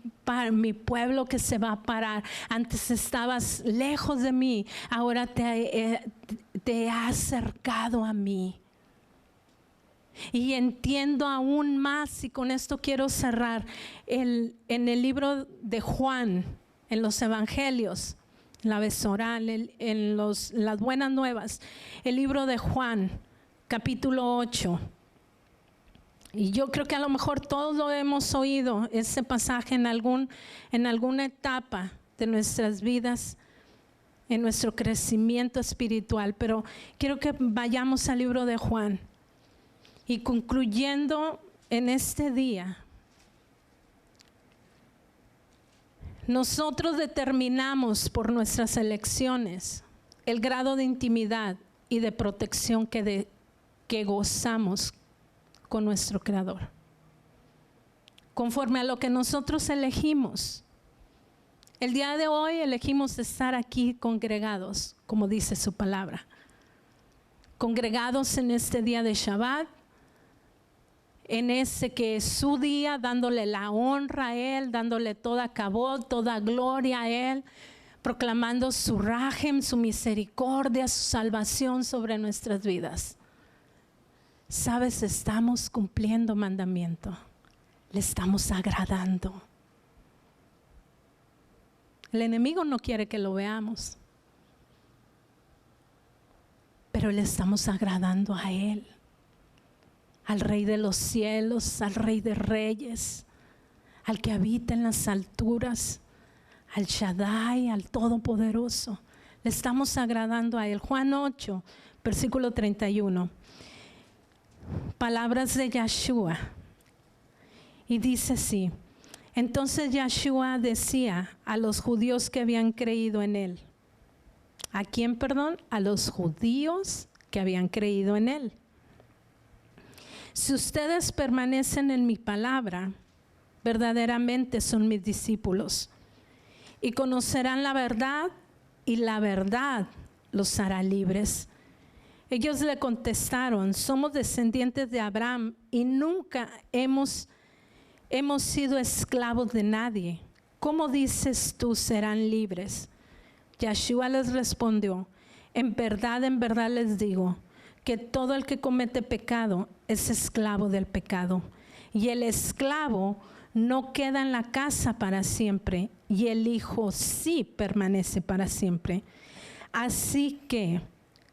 pueblo que se va a parar. Antes estabas lejos de mí, ahora te he acercado a mí. Y entiendo aún más, y con esto quiero cerrar, en el libro de Juan, en los evangelios, la vez oral, en las buenas nuevas, el libro de Juan, capítulo 8. Y yo creo que a lo mejor todos lo hemos oído, ese pasaje en alguna etapa de nuestras vidas, en nuestro crecimiento espiritual. Pero quiero que vayamos al libro de Juan. Y concluyendo en este día, nosotros determinamos por nuestras elecciones el grado de intimidad y de protección que gozamos con nuestro Creador. Conforme a lo que nosotros elegimos. El día de hoy elegimos estar aquí congregados, como dice su palabra. Congregados en este día de Shabbat, en ese que es su día, dándole la honra a Él, dándole toda kabod, toda gloria a Él, proclamando su rajem, su misericordia, su salvación sobre nuestras vidas. Sabes, estamos cumpliendo mandamiento, le estamos agradando. El enemigo no quiere que lo veamos, pero le estamos agradando a Él, al Rey de los cielos, al Rey de reyes, al que habita en las alturas, al Shaddai, al Todopoderoso. Le estamos agradando a Él. Juan 8, versículo 31. Palabras de Yeshua. Y dice así: entonces Yeshua decía a los judíos que habían creído en Él. ¿A quién, perdón? A los judíos que habían creído en Él. Si ustedes permanecen en mi palabra, verdaderamente son mis discípulos. Y conocerán la verdad, y la verdad los hará libres. Ellos le contestaron: somos descendientes de Abraham y nunca hemos sido esclavos de nadie. ¿Cómo dices tú serán libres? Yeshua les respondió: en verdad les digo, que todo el que comete pecado es esclavo del pecado. Y el esclavo no queda en la casa para siempre, y el hijo sí permanece para siempre. Así que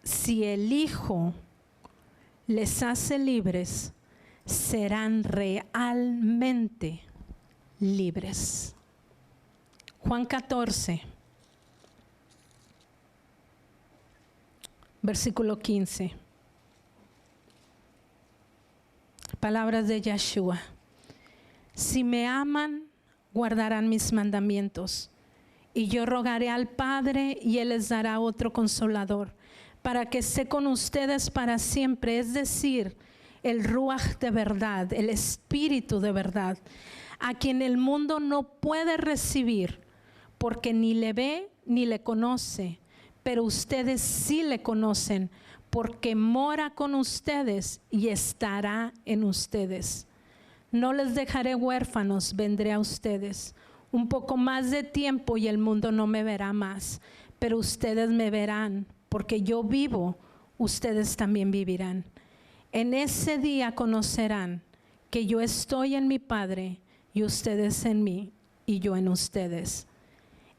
si el Hijo les hace libres, serán realmente libres. Juan 14, versículo 15. Palabras de Yeshua: si me aman, guardarán mis mandamientos, y yo rogaré al Padre, y Él les dará otro consolador, para que esté con ustedes para siempre, es decir, el Ruach de verdad, el Espíritu de verdad, a quien el mundo no puede recibir, porque ni le ve ni le conoce, pero ustedes sí le conocen, porque mora con ustedes y estará en ustedes. No les dejaré huérfanos, vendré a ustedes. Un poco más de tiempo y el mundo no me verá más, pero ustedes me verán, porque yo vivo, ustedes también vivirán. En ese día conocerán que yo estoy en mi Padre y ustedes en mí y yo en ustedes.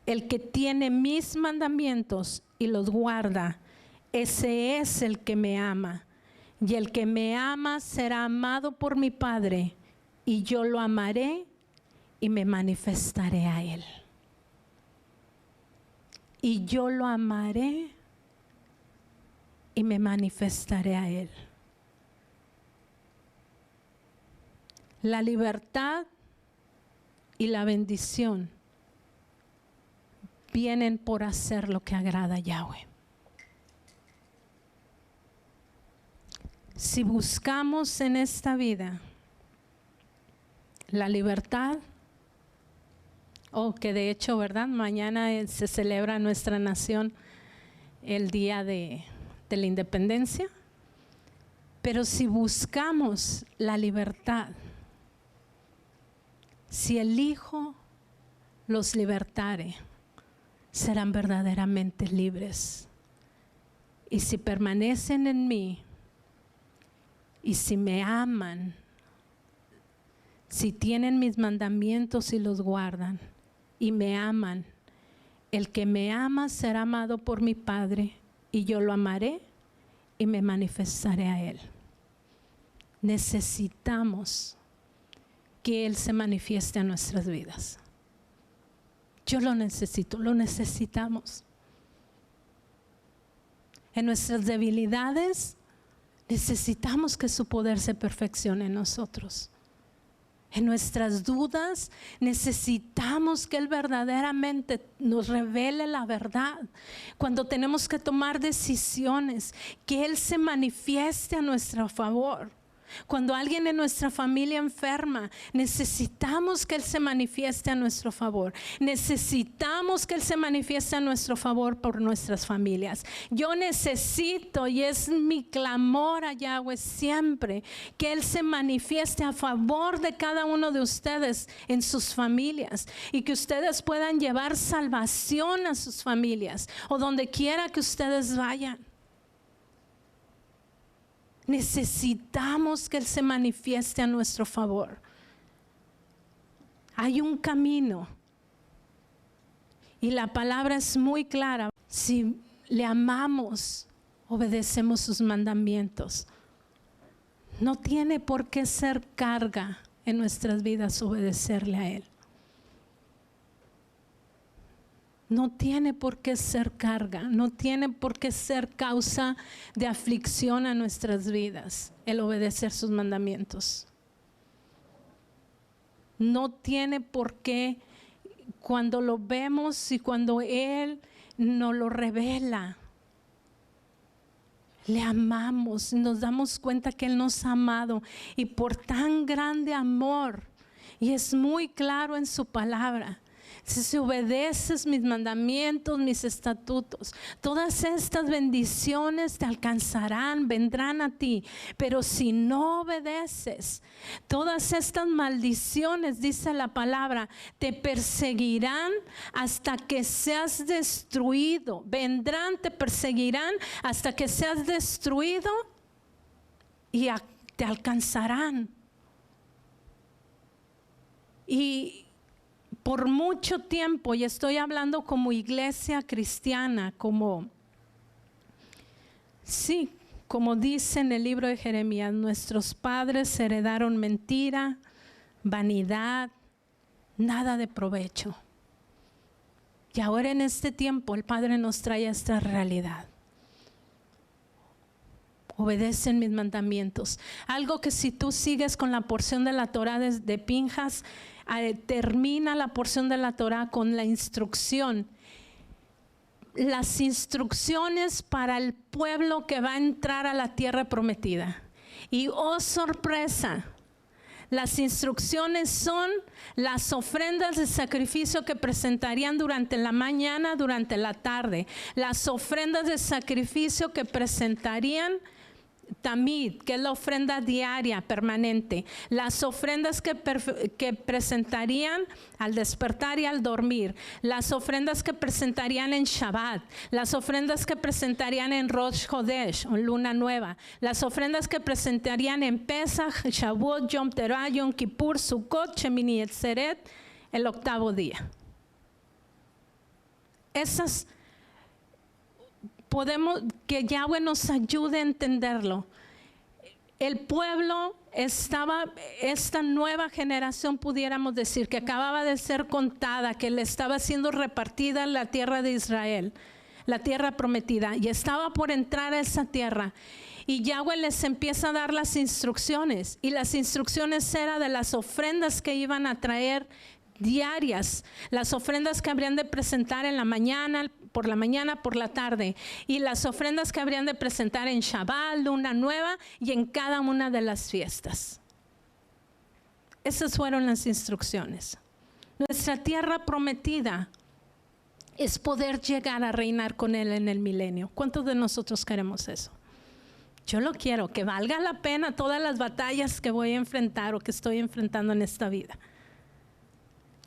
El que tiene mis mandamientos y los guarda, ese es el que me ama. Y el que me ama será amado por mi Padre, y yo lo amaré y me manifestaré a Él. Y yo lo amaré y me manifestaré a Él. La libertad y la bendición vienen por hacer lo que agrada a Yahweh. Si buscamos en esta vida la libertad, que de hecho, ¿verdad? Mañana se celebra en nuestra nación el día de la independencia. Pero si buscamos la libertad, si el Hijo los libertare, serán verdaderamente libres. Y si permanecen en mí, y si me aman, si tienen mis mandamientos y los guardan, y me aman, el que me ama será amado por mi Padre, y yo lo amaré y me manifestaré a Él. Necesitamos que Él se manifieste a nuestras vidas. Yo lo necesito, lo necesitamos. En nuestras debilidades necesitamos que su poder se perfeccione en nosotros. En nuestras dudas necesitamos que Él verdaderamente nos revele la verdad. Cuando tenemos que tomar decisiones, que Él se manifieste a nuestro favor. Cuando alguien en nuestra familia enferma, necesitamos que Él se manifieste a nuestro favor. Necesitamos que Él se manifieste a nuestro favor por nuestras familias. Yo necesito, y es mi clamor a Yahweh siempre, que Él se manifieste a favor de cada uno de ustedes en sus familias, y que ustedes puedan llevar salvación a sus familias o donde quiera que ustedes vayan. Necesitamos que Él se manifieste a nuestro favor. Hay un camino y la palabra es muy clara. Si le amamos, obedecemos sus mandamientos. No tiene por qué ser carga en nuestras vidas obedecerle a Él. No tiene por qué ser carga, no tiene por qué ser causa de aflicción a nuestras vidas el obedecer sus mandamientos. No tiene por qué, cuando lo vemos y cuando Él nos lo revela, le amamos, nos damos cuenta que Él nos ha amado, y por tan grande amor, y es muy claro en su palabra. Si obedeces mis mandamientos, mis estatutos, todas estas bendiciones te alcanzarán, vendrán a ti. Pero si no obedeces, todas estas maldiciones, dice la palabra, te perseguirán hasta que seas destruido. Vendrán, te perseguirán hasta que seas destruido y te alcanzarán. Y por mucho tiempo, y estoy hablando como iglesia cristiana, como dice en el libro de Jeremías, nuestros padres heredaron mentira, vanidad, nada de provecho. Y ahora en este tiempo el Padre nos trae esta realidad. Obedecen mis mandamientos. Algo que si tú sigues con la porción de la Torá de Pinjas, termina la porción de la Torá con la instrucción. Las instrucciones para el pueblo que va a entrar a la tierra prometida. Y oh sorpresa, las instrucciones son las ofrendas de sacrificio que presentarían durante la mañana, durante la tarde. Las ofrendas de sacrificio que presentarían Tamid, que es la ofrenda diaria, permanente. Las ofrendas que presentarían al despertar y al dormir. Las ofrendas que presentarían en Shabbat. Las ofrendas que presentarían en Rosh Chodesh, o luna nueva. Las ofrendas que presentarían en Pesach, Shavuot, Yom Teruah, Yom Kippur, Sukkot, Shemini Atzeret, el octavo día. Esas que Yahweh nos ayude a entenderlo. El pueblo esta nueva generación, pudiéramos decir, que acababa de ser contada, que le estaba siendo repartida en la tierra de Israel, la tierra prometida, y estaba por entrar a esa tierra. Y Yahweh les empieza a dar las instrucciones, y las instrucciones eran de las ofrendas que iban a traer diarias, las ofrendas que habrían de presentar en la mañana, por la mañana, por la tarde, y las ofrendas que habrían de presentar en Shabbat, Luna Nueva y en cada una de las fiestas. Esas fueron las instrucciones. Nuestra tierra prometida es poder llegar a reinar con Él en el milenio. ¿Cuántos de nosotros queremos eso? Yo lo quiero, que valga la pena todas las batallas que voy a enfrentar o que estoy enfrentando en esta vida.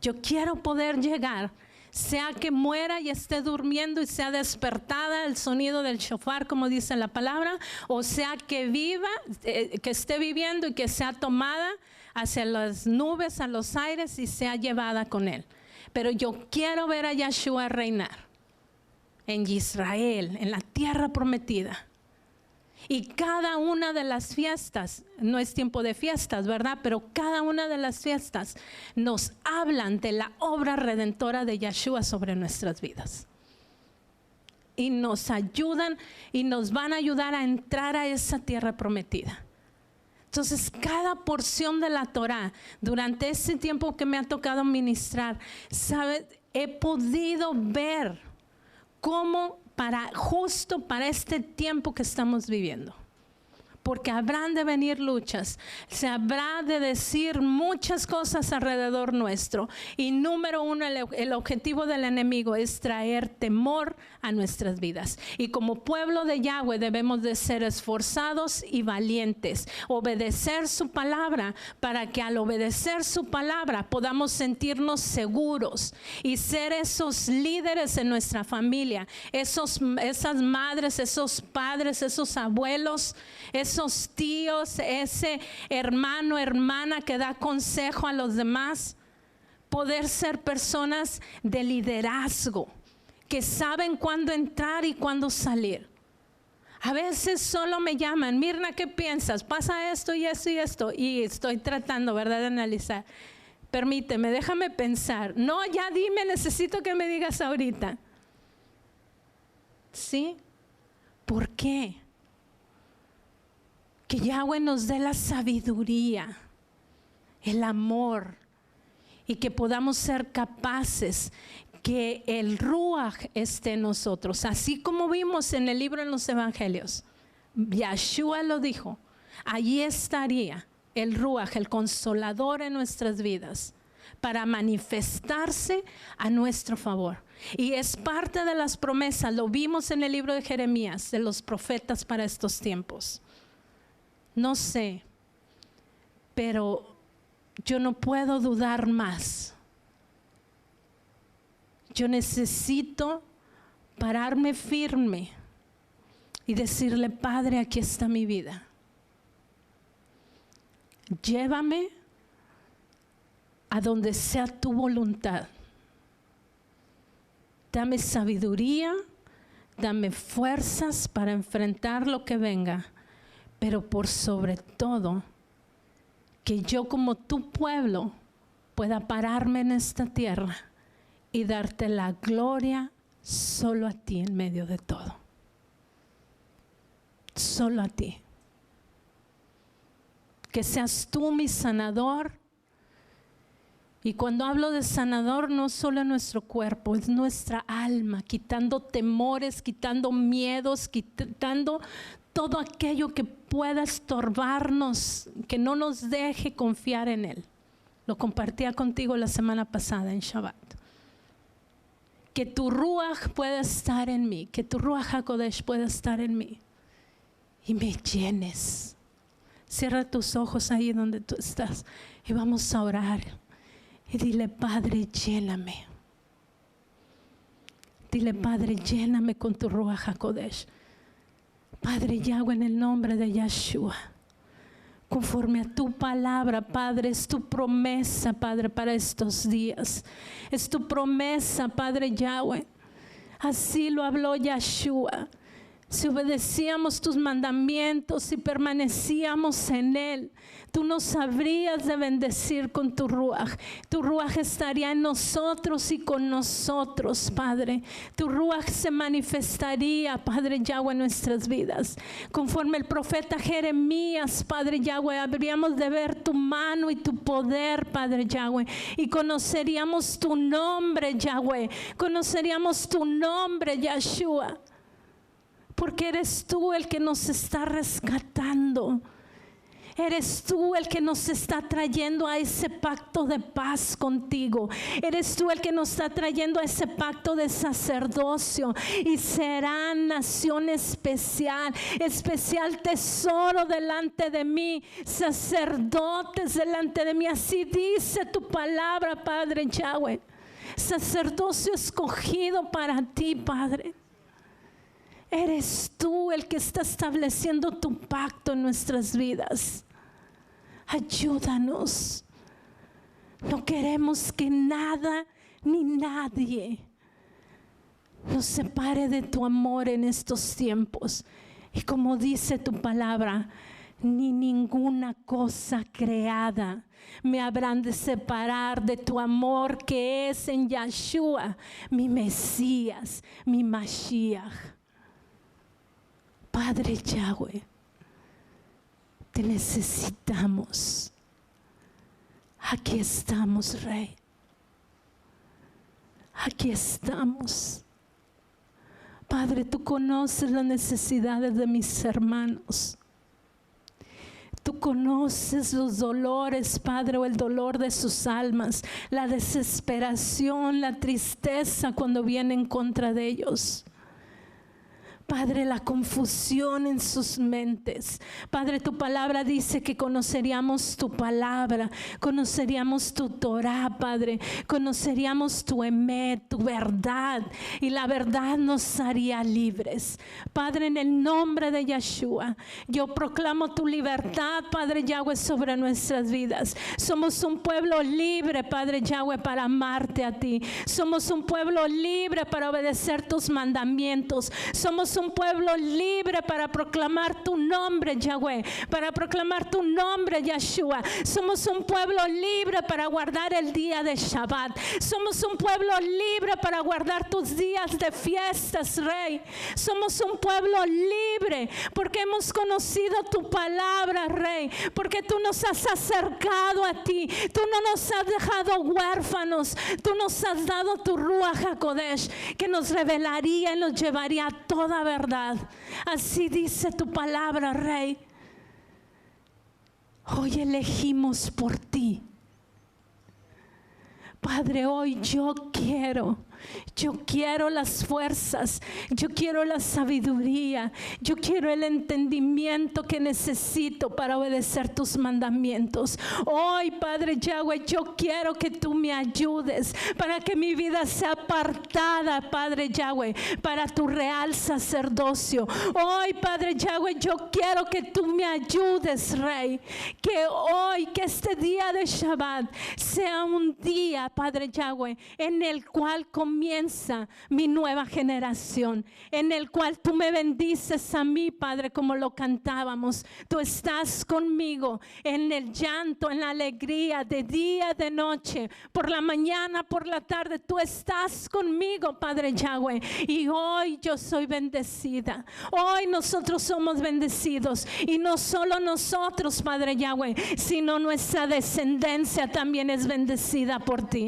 Yo quiero poder llegar, sea que muera y esté durmiendo y sea despertada el sonido del shofar, como dice la palabra, o sea que viva, que esté viviendo y que sea tomada hacia las nubes, a los aires y sea llevada con Él. Pero yo quiero ver a Yeshua reinar en Israel, en la tierra prometida. Y cada una de las fiestas, no es tiempo de fiestas, ¿verdad? Pero cada una de las fiestas nos hablan de la obra redentora de Yeshua sobre nuestras vidas. Y nos ayudan y nos van a ayudar a entrar a esa tierra prometida. Entonces, cada porción de la Torah, durante ese tiempo que me ha tocado ministrar, ¿sabes? He podido ver cómo justo para este tiempo que estamos viviendo. Porque habrán de venir luchas, se habrá de decir muchas cosas alrededor nuestro. Y número uno, el objetivo del enemigo es traer temor a nuestras vidas. Y como pueblo de Yahweh debemos de ser esforzados y valientes. Obedecer su palabra para que al obedecer su palabra podamos sentirnos seguros y ser esos líderes en nuestra familia. Esas madres, esos padres, esos abuelos, esos tíos, ese hermano, hermana que da consejo a los demás. Poder ser personas de liderazgo que saben cuándo entrar y cuándo salir. A veces solo me llaman, Mirna, ¿qué piensas? Pasa esto y esto y esto. Y estoy tratando, ¿verdad?, de analizar. Permíteme, déjame pensar. No, ya dime, necesito que me digas ahorita. ¿Sí? ¿Por qué? Que Yahweh nos dé la sabiduría, el amor, y que podamos ser capaces que el Ruach esté en nosotros. Así como vimos en el libro de los Evangelios, Yeshua lo dijo, allí estaría el Ruach, el Consolador en nuestras vidas, para manifestarse a nuestro favor. Y es parte de las promesas, lo vimos en el libro de Jeremías, de los profetas para estos tiempos. No sé, pero yo no puedo dudar más. Yo necesito pararme firme y decirle, Padre, aquí está mi vida. Llévame a donde sea tu voluntad. Dame sabiduría, dame fuerzas para enfrentar lo que venga. Pero por sobre todo, que yo como tu pueblo pueda pararme en esta tierra y darte la gloria solo a ti en medio de todo. Solo a ti. Que seas tú mi sanador. Y cuando hablo de sanador, no solo en nuestro cuerpo, es nuestra alma, quitando temores, quitando miedos, quitando todo aquello que pueda estorbarnos, que no nos deje confiar en Él. Lo compartía contigo la semana pasada en Shabbat. Que tu Ruach pueda estar en mí, que tu Ruach HaKodesh pueda estar en mí y me llenes. Cierra tus ojos ahí donde tú estás y vamos a orar. Y dile, Padre, lléname. Dile, Padre, lléname con tu Ruach HaKodesh. Padre Yahweh, en el nombre de Yeshua, conforme a tu palabra, Padre, es tu promesa, Padre, para estos días. Es tu promesa, Padre Yahweh. Así lo habló Yeshua. si obedecíamos tus mandamientos y permanecíamos en Él, tú nos habrías de bendecir con tu Ruaj. Tu Ruaj estaría en nosotros y con nosotros, Padre. Tu Ruaj se manifestaría, Padre Yahweh, en nuestras vidas. Conforme el profeta Jeremías, Padre Yahweh, habríamos de ver tu mano y tu poder, Padre Yahweh. Y conoceríamos tu nombre, Yahweh. Conoceríamos tu nombre, Yahshua. Porque eres tú el que nos está rescatando. Eres tú el que nos está trayendo a ese pacto de paz contigo. Eres tú el que nos está trayendo a ese pacto de sacerdocio. Y serán nación especial, especial tesoro delante de mí, sacerdotes delante de mí. Así dice tu palabra, Padre Yahweh. Sacerdocio escogido para ti, Padre. Eres tú el que está estableciendo tu pacto en nuestras vidas. Ayúdanos. No queremos que nada ni nadie nos separe de tu amor en estos tiempos. Y como dice tu palabra, ni ninguna cosa creada me habrán de separar de tu amor que es en Yahshua, mi Mesías, mi Mashiach. Padre Yahweh, te necesitamos. Aquí estamos, Rey. Aquí estamos. Padre, tú conoces las necesidades de mis hermanos. Tú conoces los dolores, Padre, o el dolor de sus almas, la desesperación, la tristeza cuando viene en contra de ellos. Padre, la confusión en sus mentes. Padre, tu palabra dice que conoceríamos tu palabra, conoceríamos tu Torah, Padre, conoceríamos tu emet, tu verdad, y la verdad nos haría libres. Padre, en el nombre de Yahshua, yo proclamo tu libertad, Padre Yahweh, sobre nuestras vidas. Somos un pueblo libre, Padre Yahweh, para amarte a ti. Somos un pueblo libre para obedecer tus mandamientos. Somos un pueblo libre para proclamar tu nombre, Yahweh, para proclamar tu nombre, Yahshua. Somos un pueblo libre para guardar el día de Shabbat. Somos un pueblo libre para guardar tus días de fiestas, Rey. Somos un pueblo libre porque hemos conocido tu palabra, Rey, porque tú nos has acercado a ti. Tú no nos has dejado huérfanos. Tú nos has dado tu Ruach HaKodesh, que nos revelaría y nos llevaría a toda verdad. Así dice tu palabra, Rey. Hoy elegimos por ti. Padre, hoy yo quiero las fuerzas, yo quiero la sabiduría, yo quiero el entendimiento que necesito para obedecer tus mandamientos. Hoy, Padre Yahweh, yo quiero que tú me ayudes para que mi vida sea apartada, Padre Yahweh, para tu real sacerdocio. Hoy, Padre Yahweh, yo quiero que tú me ayudes, Rey, que hoy, que este día de Shabbat sea un día, Padre Yahweh, en el cual comienza mi nueva generación, en el cual tú me bendices a mí, Padre, como lo cantábamos. Tú estás conmigo en el llanto, en la alegría, de día, de noche, por la mañana, por la tarde. Tú estás conmigo, Padre Yahweh, y hoy yo soy bendecida. Hoy nosotros somos bendecidos, y no solo nosotros, Padre Yahweh, sino nuestra descendencia también es bendecida por ti.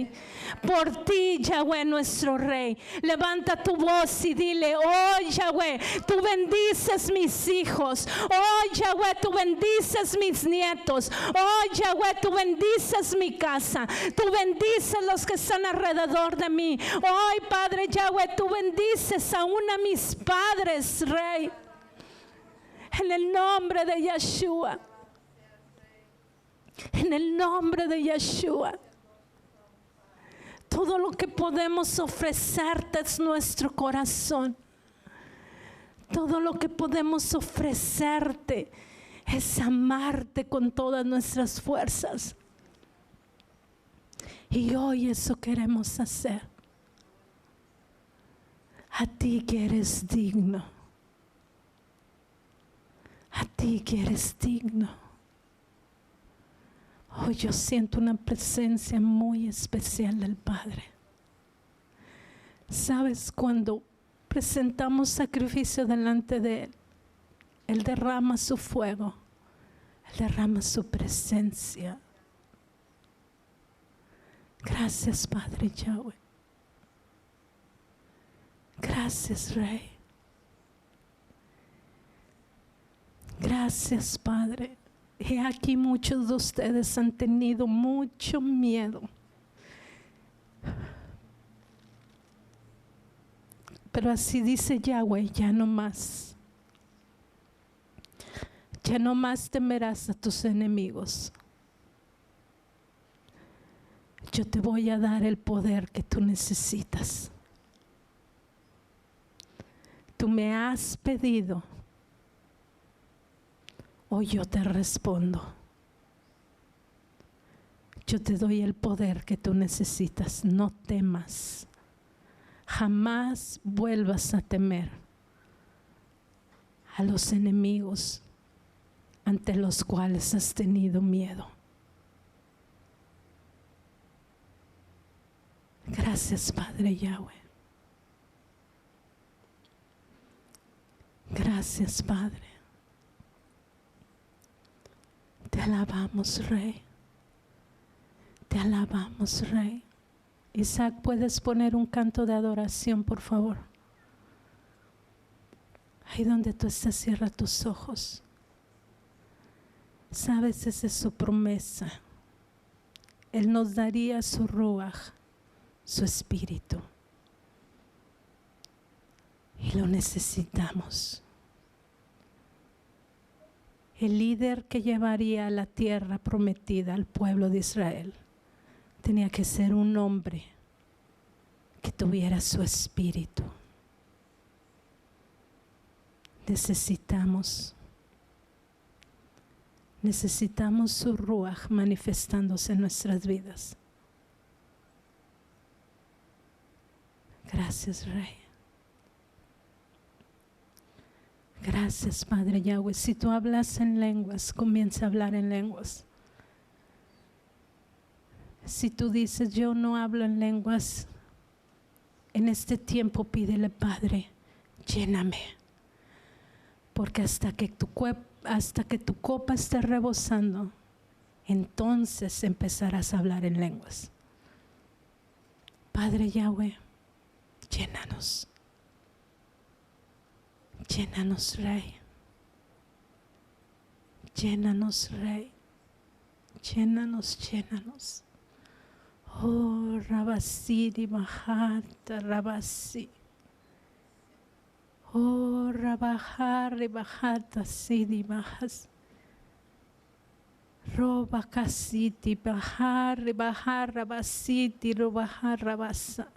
Por ti, Yahweh, nuestro Rey. Levanta tu voz y dile: oh Yahweh, tú bendices mis hijos. Oh Yahweh, tú bendices mis nietos. Oh Yahweh, tú bendices mi casa. Tú bendices los que están alrededor de mí. Oh Padre Yahweh, tú bendices aún a mis padres, Rey. En el nombre de Yahshua. En el nombre de Yahshua. Todo lo que podemos ofrecerte es nuestro corazón. Todo lo que podemos ofrecerte es amarte con todas nuestras fuerzas. Y hoy eso queremos hacer. A ti que eres digno. a ti que eres digno. Hoy yo siento una presencia muy especial del Padre. ¿Sabes? Cuando presentamos sacrificio delante de Él, Él derrama su fuego, Él derrama su presencia. Gracias, Padre Yahweh. Gracias, Rey. Gracias, Padre. Y aquí muchos de ustedes han tenido mucho miedo. Pero así dice Yahweh, ya no más. Ya no más temerás a tus enemigos. Yo te voy a dar el poder que tú necesitas. Tú me has pedido. Hoy yo te respondo. Yo te doy el poder que tú necesitas. No temas. Jamás vuelvas a temer a los enemigos ante los cuales has tenido miedo. Gracias, Padre Yahweh. Gracias, Padre. Te alabamos, Rey. Te alabamos, Rey. Isaac, ¿puedes poner un canto de adoración, por favor? Ahí donde tú estás, cierra tus ojos. Sabes, esa es su promesa. Él nos daría su ruaj, su espíritu. Y lo necesitamos. El líder que llevaría a la tierra prometida al pueblo de Israel tenía que ser un hombre que tuviera su espíritu. Necesitamos su ruaj manifestándose en nuestras vidas. Gracias, Rey. Gracias, Padre Yahweh. Si tú hablas en lenguas, comienza a hablar en lenguas. Si tú dices, yo no hablo en lenguas, en este tiempo pídele, Padre, lléname. Porque hasta que tu copa esté rebosando, entonces empezarás a hablar en lenguas. Padre Yahweh, llénanos. Llénanos, Rey. Llénanos, Rey. Llénanos, llénanos. Oh, Rabasiri Mahata, Rabasi. Oh, Rabahari Bahata, Sidi Bahas. Robakasiti, Bahari, Bahar, Rabasiti, Robahar, Rabasa.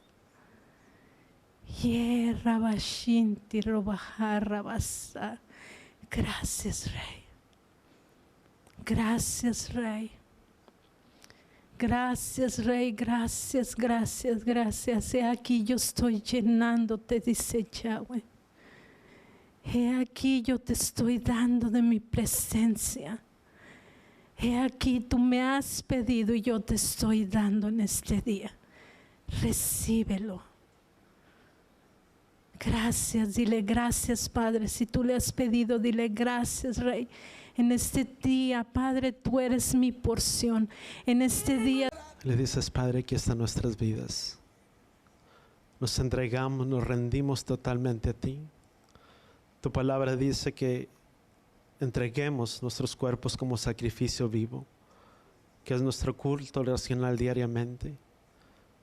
Ye Rabashinti, Robahar, Rabasa. Gracias, Rey. Gracias, Rey. Gracias, Rey, gracias, gracias, gracias. He aquí yo estoy llenándote, dice Yahweh. He aquí yo te estoy dando de mi presencia. He aquí tú me has pedido y yo te estoy dando en este día. Recíbelo. Gracias, dile gracias, Padre. Si tú le has pedido, dile gracias, Rey. En este día, Padre, tú eres mi porción. En este día Le dices, Padre, aquí están nuestras vidas. Nos entregamos, nos rendimos totalmente a ti. Tu palabra dice que entreguemos nuestros cuerpos como sacrificio vivo, que es nuestro culto racional diariamente,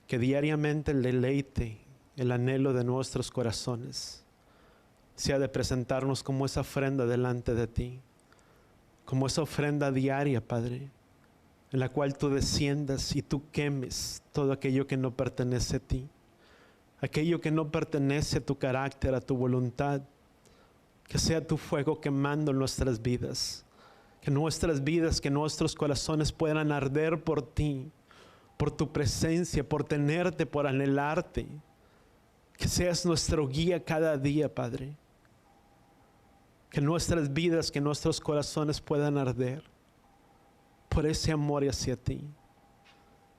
que diariamente el deleite, el anhelo de nuestros corazones sea de presentarnos como esa ofrenda delante de ti, como esa ofrenda diaria, Padre, en la cual tú desciendas y tú quemes todo aquello que no pertenece a ti, aquello que no pertenece a tu carácter, a tu voluntad. Que sea tu fuego quemando nuestras vidas, que nuestros corazones puedan arder por ti, por tu presencia, por tenerte, por anhelarte. Que seas nuestro guía cada día, Padre. Que nuestras vidas, que nuestros corazones puedan arder por ese amor hacia ti.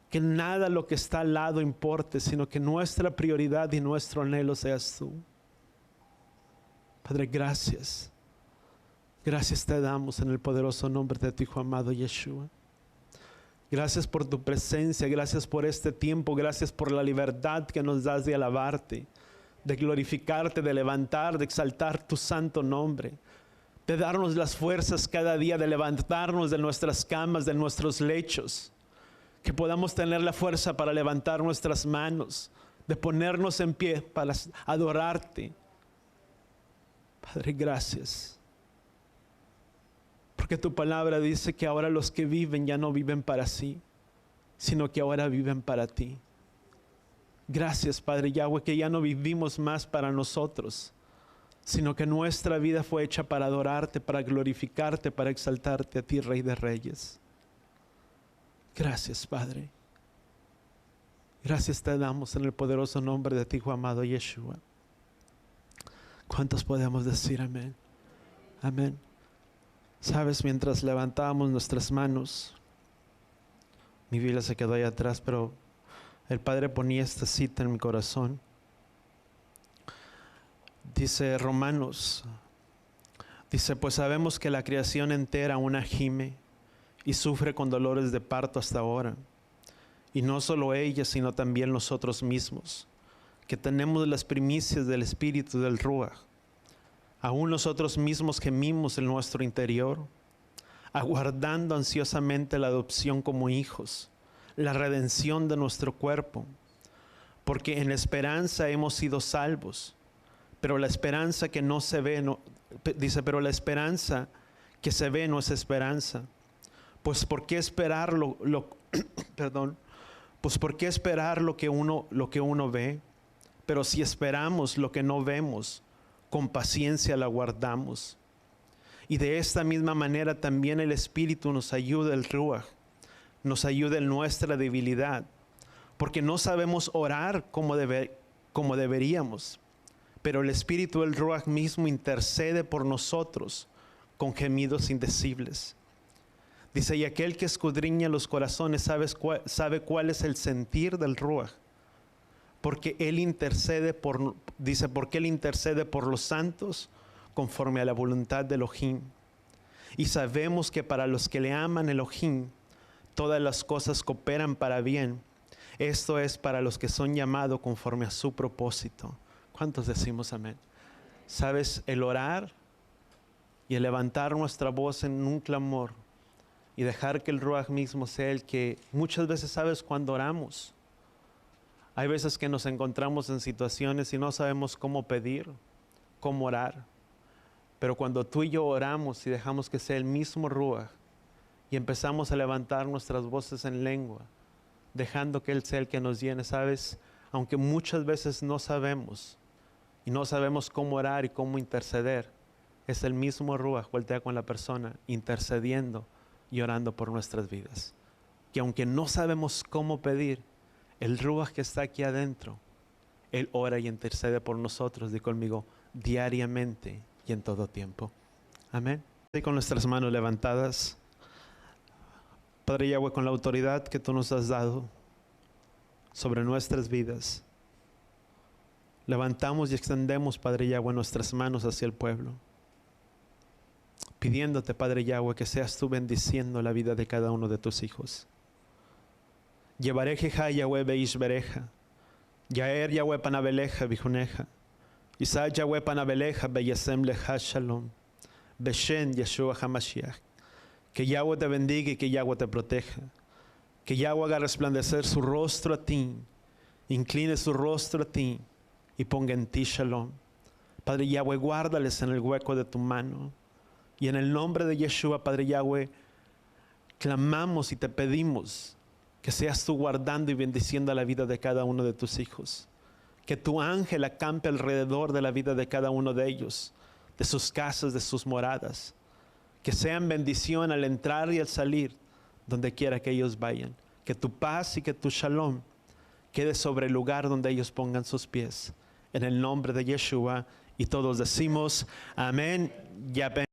Que nada lo que está al lado importe, sino que nuestra prioridad y nuestro anhelo seas tú. Padre, gracias. Gracias te damos en el poderoso nombre de tu Hijo amado Yeshua. Gracias por tu presencia, gracias por este tiempo, gracias por la libertad que nos das de alabarte, de glorificarte, de levantar, de exaltar tu santo nombre, de darnos las fuerzas cada día, de levantarnos de nuestras camas, de nuestros lechos, que podamos tener la fuerza para levantar nuestras manos, de ponernos en pie para adorarte. Padre, gracias. Porque tu palabra dice que ahora los que viven ya no viven para sí, sino que ahora viven para ti. Gracias, Padre Yahweh, que ya no vivimos más para nosotros, sino que nuestra vida fue hecha para adorarte, para glorificarte, para exaltarte a ti, Rey de Reyes. Gracias, Padre. Gracias te damos en el poderoso nombre de tu Hijo amado Yeshua. ¿Cuántos podemos decir amén? Amén. Sabes, mientras levantábamos nuestras manos, mi Biblia se quedó ahí atrás, pero el Padre ponía esta cita en mi corazón. Dice Romanos, dice, pues sabemos que la creación entera aún gime y sufre con dolores de parto hasta ahora. Y no solo ella, sino también nosotros mismos, que tenemos las primicias del Espíritu del Ruach. Aún nosotros mismos gemimos en nuestro interior, aguardando ansiosamente la adopción como hijos, la redención de nuestro cuerpo, porque en la esperanza hemos sido salvos. Pero la esperanza que no se ve, dice, pero la esperanza que se ve no es esperanza. Pues ¿por qué esperar Pues ¿por qué esperar lo que uno ve? Pero si esperamos lo que no vemos, con paciencia la guardamos. Y de esta misma manera también el Espíritu nos ayuda, el Ruach, nos ayuda en nuestra debilidad, porque no sabemos orar como deberíamos, pero el Espíritu del Ruach mismo intercede por nosotros con gemidos indecibles. Dice, y aquel que escudriña los corazones sabe cuál es el sentir del Ruach, porque Él intercede porque Él intercede por los santos conforme a la voluntad de Elohim. Y sabemos que para los que le aman Elohim, todas las cosas cooperan para bien. Esto es para los que son llamados conforme a su propósito. ¿Cuántos decimos amén? Sabes, el orar y el levantar nuestra voz en un clamor y dejar que el Ruach mismo sea el que muchas veces, sabes, cuando oramos, hay veces que nos encontramos en situaciones y no sabemos cómo pedir, cómo orar. Pero cuando tú y yo oramos y dejamos que sea el mismo Ruach y empezamos a levantar nuestras voces en lengua, dejando que Él sea el que nos llene, ¿sabes? Aunque muchas veces no sabemos y no sabemos cómo orar y cómo interceder, es el mismo Ruach, voltea con la persona, intercediendo y orando por nuestras vidas. Que aunque no sabemos cómo pedir, el Ruach que está aquí adentro, Él ora y intercede por nosotros, di conmigo, diariamente y en todo tiempo. Amén. Y con nuestras manos levantadas, Padre Yahweh, con la autoridad que tú nos has dado sobre nuestras vidas, levantamos y extendemos, Padre Yahweh, nuestras manos hacia el pueblo, pidiéndote, Padre Yahweh, que seas tú bendiciendo la vida de cada uno de tus hijos. Yevarejeja Yahweh beish bereja, Yaer Yahweh panabeleja bijuneja, Isa Yahweh panabeleja beyasem leja shalom, Beshen Yeshua HaMashiach. Que Yahweh te bendiga y que Yahweh te proteja. Que Yahweh haga resplandecer su rostro a ti, incline su rostro a ti y ponga en ti shalom. Padre Yahweh, guárdales en el hueco de tu mano. Y en el nombre de Yeshua, Padre Yahweh, clamamos y te pedimos que seas tú guardando y bendiciendo la vida de cada uno de tus hijos. Que tu ángel acampe alrededor de la vida de cada uno de ellos, de sus casas, de sus moradas. Que sean bendición al entrar y al salir, donde quiera que ellos vayan. Que tu paz y que tu shalom quede sobre el lugar donde ellos pongan sus pies. en el nombre de Yeshua. Y todos decimos amén.